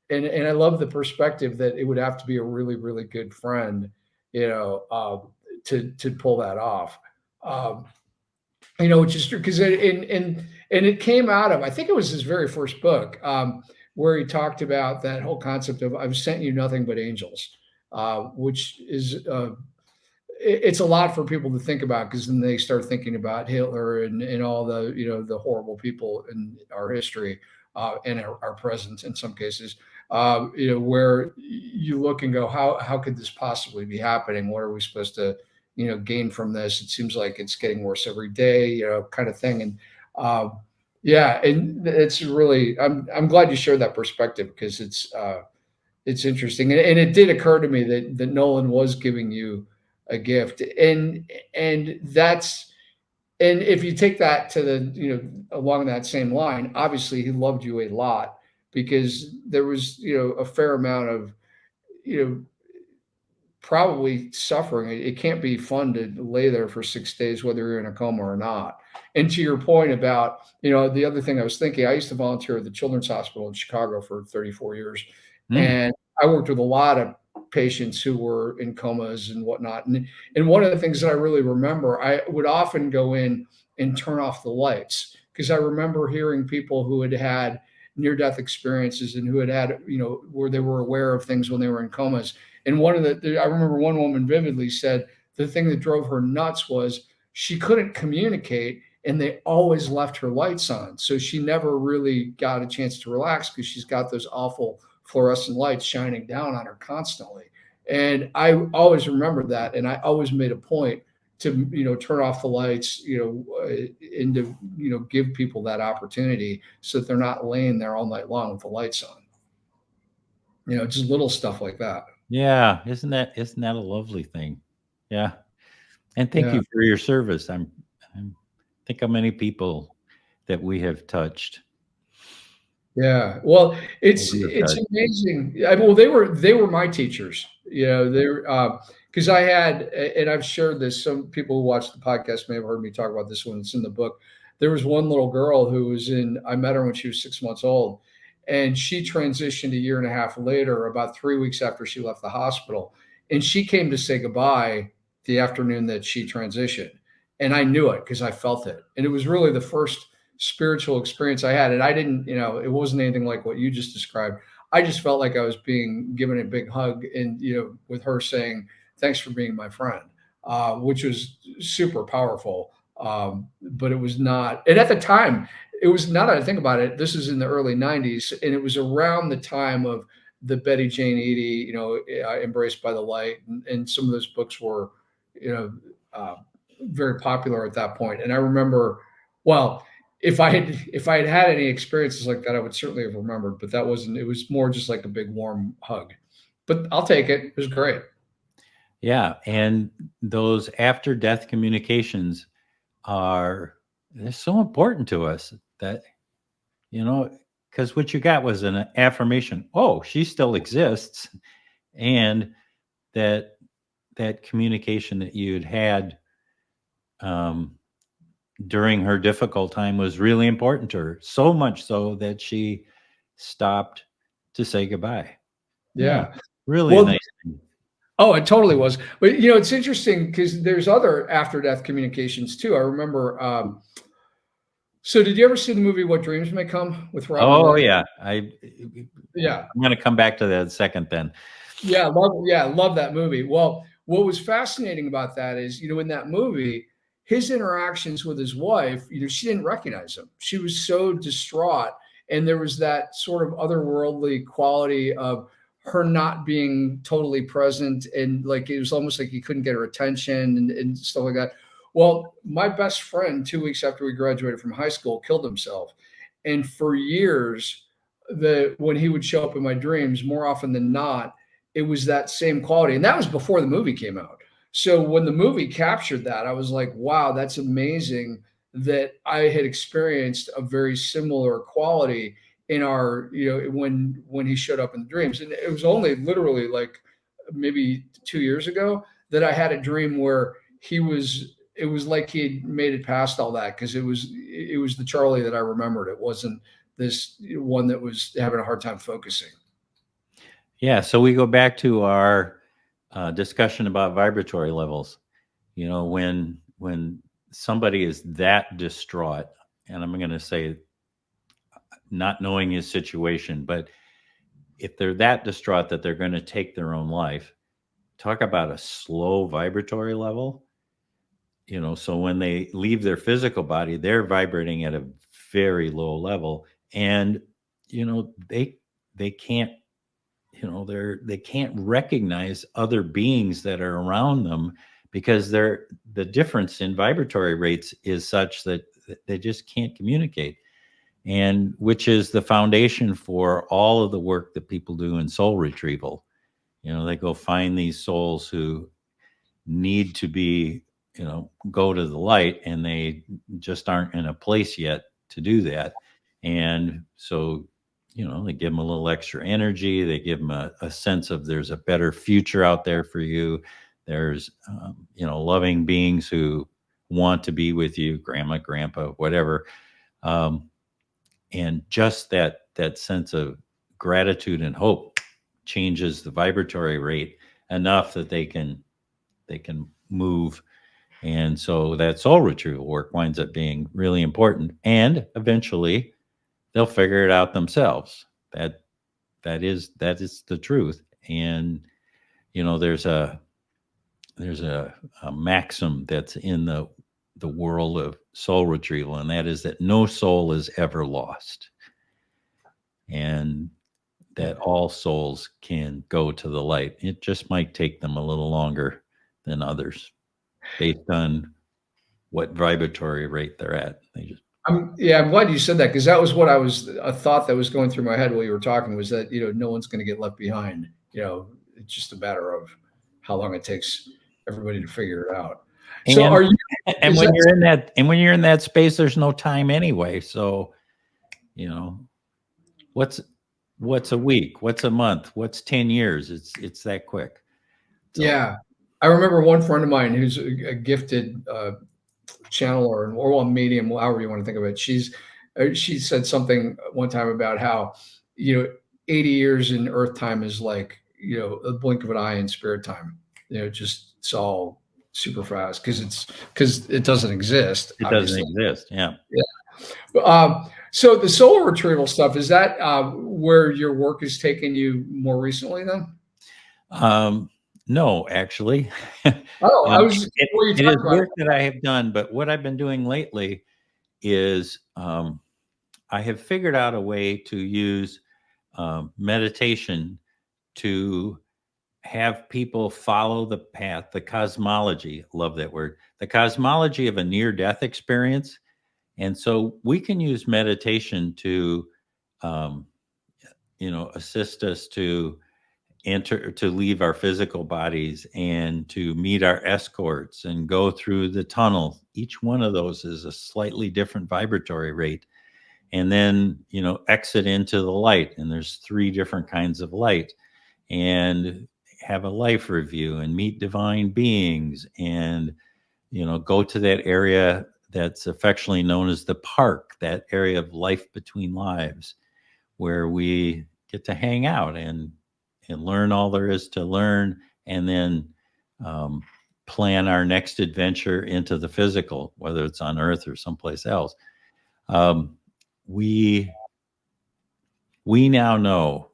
And I love the perspective that it would have to be a really, really good friend, to pull that off. Which is true, because it came out of, I think it was his very first book, where he talked about that whole concept of I've sent you nothing but angels, which is it's a lot for people to think about, because then they start thinking about Hitler and all the the horrible people in our history, and our present in some cases, where you look and go, how could this possibly be happening? What are we supposed to gain from this? It seems like it's getting worse every day, kind of thing. And and it's really, I'm glad you shared that perspective, because it's interesting, and it did occur to me that Nolan was giving you a gift, and that's, and if you take that to the along that same line, obviously he loved you a lot, because there was a fair amount of probably suffering. It can't be fun to lay there for 6 days, whether you're in a coma or not. And to your point about, the other thing I was thinking, I used to volunteer at the Children's Hospital in Chicago for 34 years. And I worked with a lot of patients who were in comas and whatnot. And one of the things that I really remember, I would often go in and turn off the lights, because I remember hearing people who had had near-death experiences and who had, where they were aware of things when they were in comas. And I remember one woman vividly said the thing that drove her nuts was she couldn't communicate, and they always left her lights on. So she never really got a chance to relax, because she's got those awful fluorescent lights shining down on her constantly. And I always remember that. And I always made a point to, turn off the lights, and to, give people that opportunity, so that they're not laying there all night long with the lights on. Just little stuff like that. Yeah, isn't that a lovely thing? Yeah, and thank you for your service. Think how many people that we have touched. Yeah, well, it's amazing. Well, they were my teachers. They're because I had, and I've shared this. Some people who watch the podcast may have heard me talk about this one. It's in the book. There was one little girl who was I met her when she was 6 months old, and she transitioned a year and a half later, about 3 weeks after she left the hospital. And she came to say goodbye the afternoon that she transitioned. And I knew it, because I felt it. And it was really the first spiritual experience I had. And I didn't, it wasn't anything like what you just described. I just felt like I was being given a big hug, and, with her saying, thanks for being my friend, which was super powerful. But it was not, and at the time, it was, now that I think about it, this is in the early 90s, and it was around the time of the Betty Jane Eady, Embraced by the Light. And some of those books were, very popular at that point. And I remember, well, if I had had any experiences like that, I would certainly have remembered, but that wasn't, it was more just like a big warm hug. But I'll take it. It was great. Yeah. And those after death communications they're so important to us, that, because what you got was an affirmation. Oh, she still exists. And that that communication that you'd had during her difficult time was really important to her, so much so that she stopped to say goodbye. Yeah. Really Well, nice thing. oh, it totally was. But it's interesting because there's other after death communications too. I remember. So, did you ever see the movie What Dreams May Come with Robin Oh Williams? yeah, Yeah, I'm going to come back to that in a second then. love that movie. Well, what was fascinating about that is, in that movie, his interactions with his wife, she didn't recognize him. She was so distraught, and there was that sort of otherworldly quality of her not being totally present, and like it was almost like he couldn't get her attention and stuff like that. Well, my best friend, 2 weeks after we graduated from high school, killed himself, and for years, when he would show up in my dreams, more often than not, it was that same quality. And that was before the movie came out. So when the movie captured that, I was like, wow, that's amazing that I had experienced a very similar quality in our, when he showed up in the dreams. And it was only literally like maybe 2 years ago that I had a dream where it was like he had made it past all that, because it was the Charlie that I remembered. It wasn't this one that was having a hard time focusing. Yeah, so we go back to our discussion about vibratory levels. When somebody is that distraught, and I'm going to say not knowing his situation, but if they're that distraught that they're going to take their own life, talk about a slow vibratory level. So when they leave their physical body, they're vibrating at a very low level, and they can't they can't recognize other beings that are around them, because the difference in vibratory rates is such that they just can't communicate, and which is the foundation for all of the work that people do in soul retrieval. They go find these souls who need to be, go to the light, and they just aren't in a place yet to do that. And so, they give them a little extra energy. They give them a sense of there's a better future out there for you. There's, loving beings who want to be with you, grandma, grandpa, whatever. And just that sense of gratitude and hope changes the vibratory rate enough that they can move. And so that soul retrieval work winds up being really important. And eventually they'll figure it out themselves. That is the truth. And there's a maxim that's in the world of soul retrieval, and that is that no soul is ever lost. And that all souls can go to the light. It just might take them a little longer than others, based on what vibratory rate they're at. I'm glad you said that, because that was a thought that was going through my head while you were talking, was that, no one's going to get left behind. It's just a matter of how long it takes everybody to figure it out. So And are you, and is when that, you're in that space, there's no time anyway. So, what's a week? What's a month? What's 10 years? It's that quick. So, yeah, I remember one friend of mine who's a gifted channeler, or well, medium, however you want to think of it. She said something one time about how, 80 years in Earth time is like, a blink of an eye in spirit time. Just it's all super fast, because it doesn't exist, it doesn't obviously. exist. Yeah. So the solar retrieval stuff, is that where your work has taken you more recently then? No, actually. Oh, I was just, what you It is talked about. work that I have done, but what I've been doing lately is I have figured out a way to use meditation to have people follow the path, the cosmology. Love that word. The cosmology of a near-death experience. And so we can use meditation to, um, assist us to leave our physical bodies and to meet our escorts and go through the tunnel. Each one of those is a slightly different vibratory rate. And then, exit into the light. And there's 3 different kinds of light. And have a life review and meet divine beings and, go to that area that's affectionately known as the park, that area of life between lives, where we get to hang out and learn all there is to learn, and then plan our next adventure into the physical, whether it's on Earth or someplace else. Um, we we now know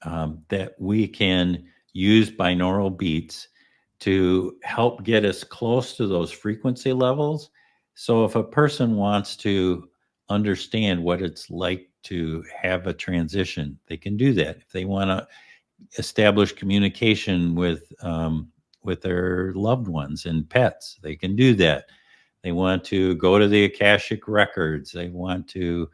that we can use binaural beats to help get us close to those frequency levels. So if a person wants to understand what it's like to have a transition, they can do that. If they want to establish communication with their loved ones and pets, they can do that. They want to go to the Akashic records. They want to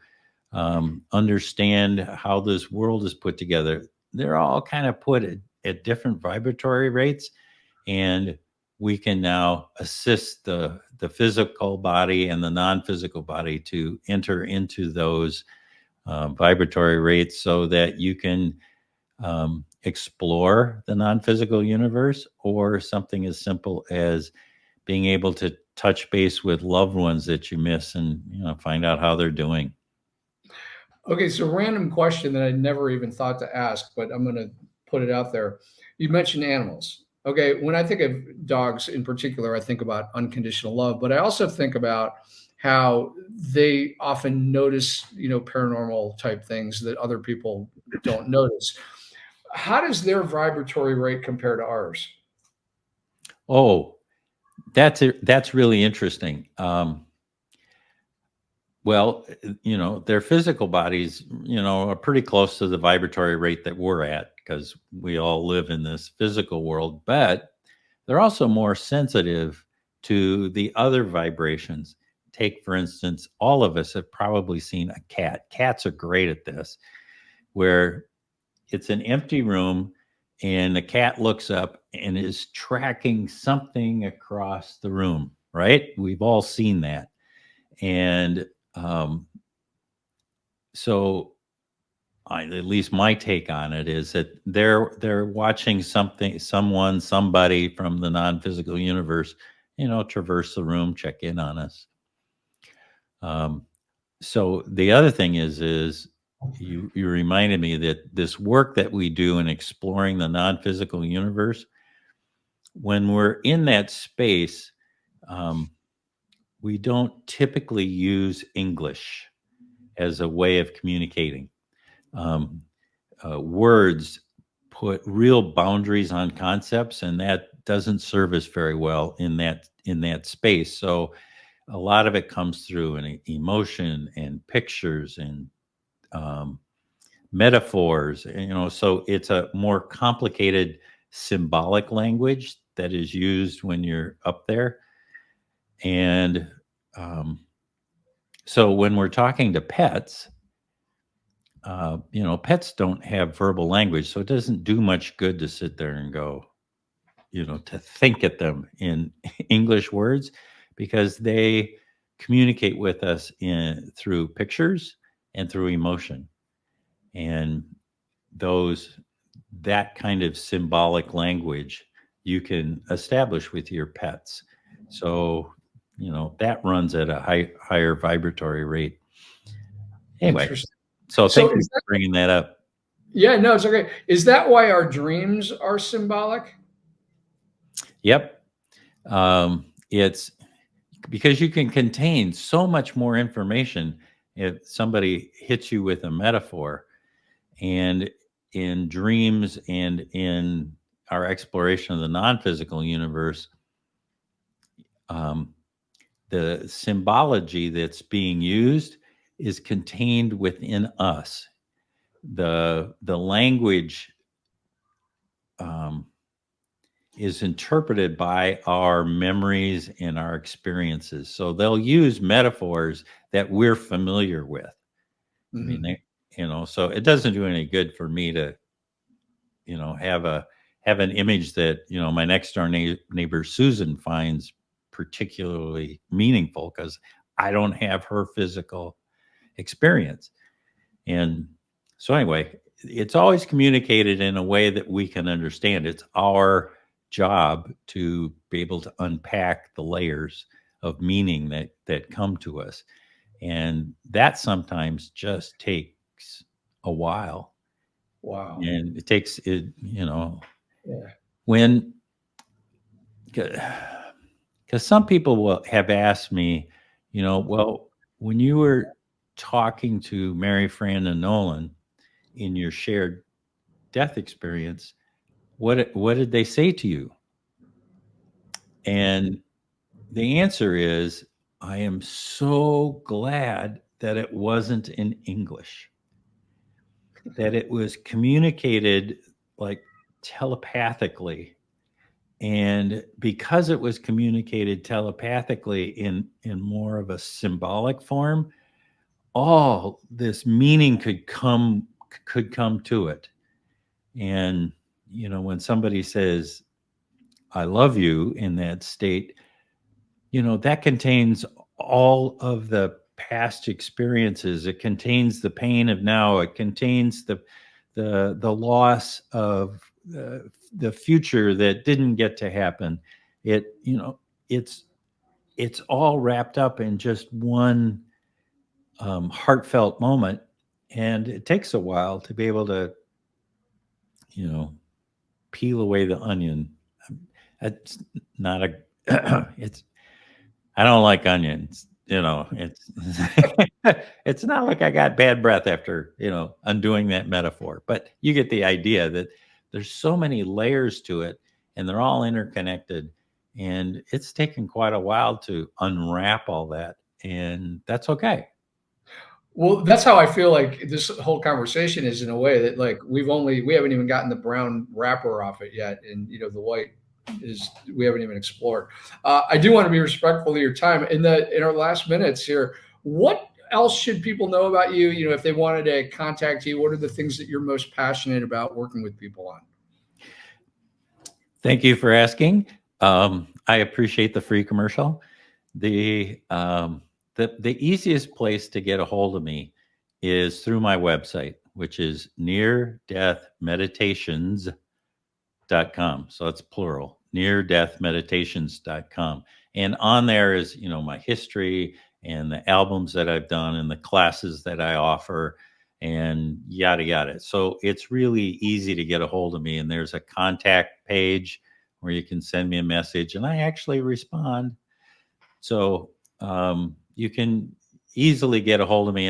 understand how this world is put together. They're all kind of put at different vibratory rates, and we can now assist the physical body and the non-physical body to enter into those vibratory rates so that you can explore the non-physical universe, or something as simple as being able to touch base with loved ones that you miss and find out how they're doing. Okay, so random question that I never even thought to ask, but I'm going to put it out there. You mentioned animals. Okay, when I think of dogs in particular, I think about unconditional love, but I also think about how they often notice, paranormal type things that other people don't notice. How does their vibratory rate compare to ours? Oh, that's really interesting. Well, their physical bodies, are pretty close to the vibratory rate that we're at, because we all live in this physical world, but they're also more sensitive to the other vibrations. Take, for instance, all of us have probably seen a cat. Cats are great at this, where it's an empty room and the cat looks up and is tracking something across the room, right? We've all seen that. And so at least my take on it is that they're watching somebody from the non-physical universe, traverse the room, check in on us. So the other thing is you reminded me that this work that we do in exploring the non-physical universe, when we're in that space, we don't typically use English as a way of communicating. Words put real boundaries on concepts, and that doesn't serve us very well in that space. So a lot of it comes through in emotion and pictures and metaphors. So it's a more complicated symbolic language that is used when you're up there. And so when we're talking to pets, pets don't have verbal language, so it doesn't do much good to sit there and go, to think at them in English words, because they communicate with us through pictures and through emotion. And that kind of symbolic language you can establish with your pets. So, that runs at a higher vibratory rate. Anyway, Interesting. so So thank you for bringing that up. Yeah, no, it's okay. Is that why our dreams are symbolic? Yep. It's because you can contain so much more information if somebody hits you with a metaphor. And in dreams and in our exploration of the non-physical universe, the symbology that's being used is contained within us. The language is interpreted by our memories and our experiences. So they'll use metaphors that we're familiar with. I mean, so it doesn't do any good for me to, have an image that, my next door neighbor Susan finds particularly meaningful, because I don't have her physical experience. And so anyway, it's always communicated in a way that we can understand. It's our job to be able to unpack the layers of meaning that come to us. And that sometimes just takes a while. Wow. And it takes it, you know, Yeah. when, because some people will have asked me, well, when you were talking to Mary, Fran, and Nolan in your shared death experience, what did they say to you? And the answer is, I am so glad that it wasn't in English, that it was communicated like telepathically. And because it was communicated telepathically in more of a symbolic form, all this meaning could come to it. And when somebody says, I love you in that state, that contains all of the past experiences. It contains the pain of now. It contains the loss of the future that didn't get to happen. It's it's all wrapped up in just one heartfelt moment, and it takes a while to be able to you know peel away the onion. It's not a it's I don't like onions. It's it's not like I got bad breath after, undoing that metaphor. But you get the idea that there's so many layers to it and they're all interconnected. And it's taken quite a while to unwrap all that. And that's okay. Well, that's how I feel like this whole conversation is in a way that like we haven't even gotten the brown wrapper off it yet, and the white is we haven't even explored. I do want to be respectful of your time in our last minutes here. What else should people know about you? If they wanted to contact you, what are the things that you're most passionate about working with people on? Thank you for asking. I appreciate the free commercial. The easiest place to get a hold of me is through my website, which is near-death-meditations.com. So it's plural, near-death-meditations.com. And on there is, my history and the albums that I've done and the classes that I offer and yada yada. So it's really easy to get a hold of me. And there's a contact page where you can send me a message and I actually respond. So you can easily get a hold of me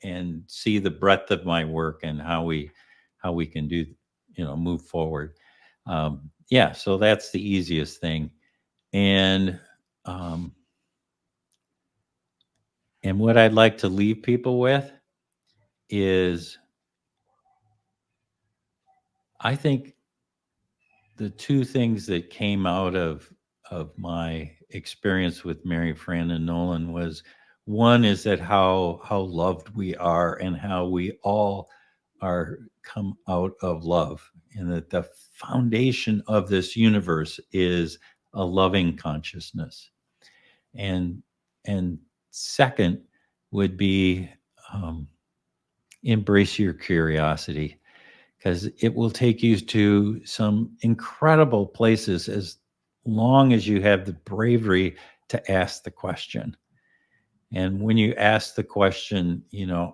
and see the breadth of my work and how we can do move forward. Yeah, so that's the easiest thing. And and what I'd like to leave people with is, I think the two things that came out of my experience with Mary, Fran, and Nolan was, one is that how loved we are and how we all are come out of love, and that the foundation of this universe is a loving consciousness. And second would be, embrace your curiosity, because it will take you to some incredible places as long as you have the bravery to ask the question. And when you ask the question,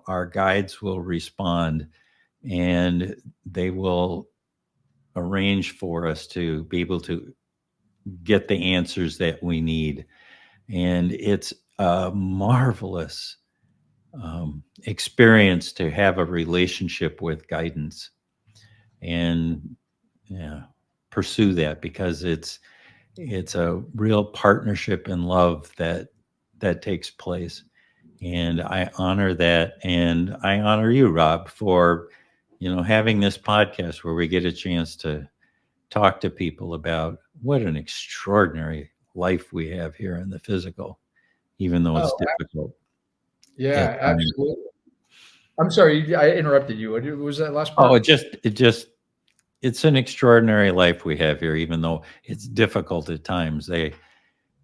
our guides will respond and they will arrange for us to be able to get the answers that we need. And it's a marvelous experience to have a relationship with guidance. And yeah, pursue that, because it's a real partnership and love that takes place. And I honor that, and I honor you, Rob, for having this podcast where we get a chance to talk to people about what an extraordinary life we have here in the physical, even though it's Oh, difficult at yeah, times. absolutely. I'm sorry, I interrupted you. What was that last Oh, part? it's an extraordinary life we have here, even though it's difficult at times.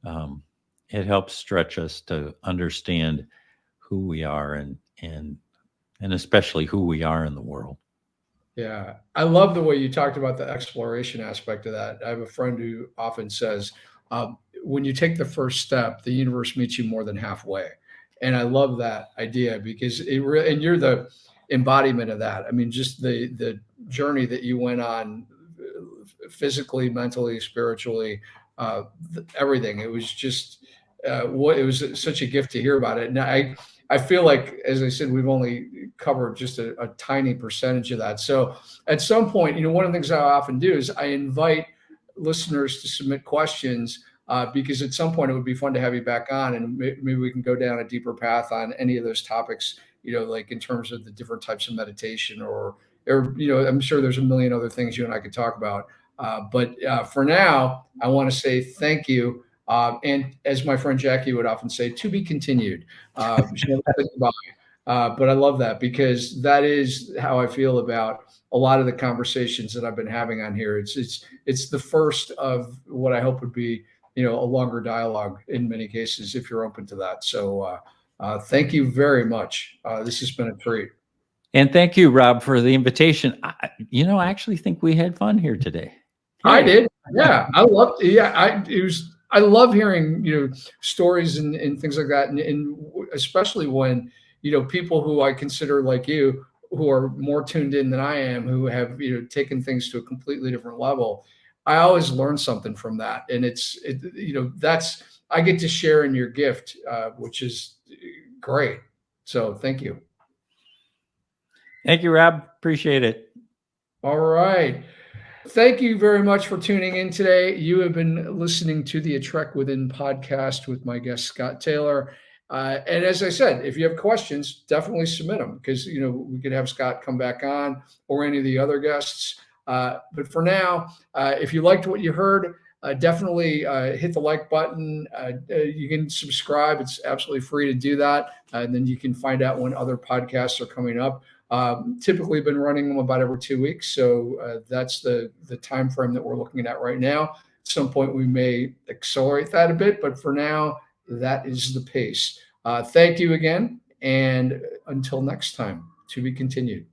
Um, it helps stretch us to understand who we are and and especially who we are in the world. Yeah. I love the way you talked about the exploration aspect of that. I have a friend who often says, when you take the first step, the universe meets you more than halfway. And I love that idea because and you're the embodiment of that. I mean, just the journey that you went on physically, mentally, spiritually, everything. It was just it was such a gift to hear about it. And I feel like, as I said, we've only covered just a tiny percentage of that. So at some point, one of the things I often do is I invite listeners to submit questions because at some point it would be fun to have you back on, and maybe we can go down a deeper path on any of those topics, like in terms of the different types of meditation or I'm sure there's a million other things you and I could talk about. But for now, I want to say thank you. And as my friend Jackie would often say, to be continued. She never said goodbye. But I love that because that is how I feel about a lot of the conversations that I've been having on here. It's the first of what I hope would be, a longer dialogue in many cases, if you're open to that. So thank you very much. This has been a treat. And thank you, Rob, for the invitation. I actually think we had fun here today. I did. Yeah. I loved, I love hearing, stories and things like that. And especially when, people who I consider like you, who are more tuned in than I am, who have, taken things to a completely different level. I always learn something from that. And I get to share in your gift, which is great. So thank you. Thank you, Rob. Appreciate it. All right. Thank you very much for tuning in today. You have been listening to the A Trek Within podcast with my guest, Scott Taylor. And as I said, if you have questions, definitely submit them because, we could have Scott come back on or any of the other guests. But for now, if you liked what you heard, definitely hit the like button. You can subscribe. It's absolutely free to do that. And then you can find out when other podcasts are coming up. Typically been running them about every 2 weeks. So that's the time frame that we're looking at right now. At some point, we may accelerate that a bit, but for now, that is the pace. Thank you again. And until next time, to be continued.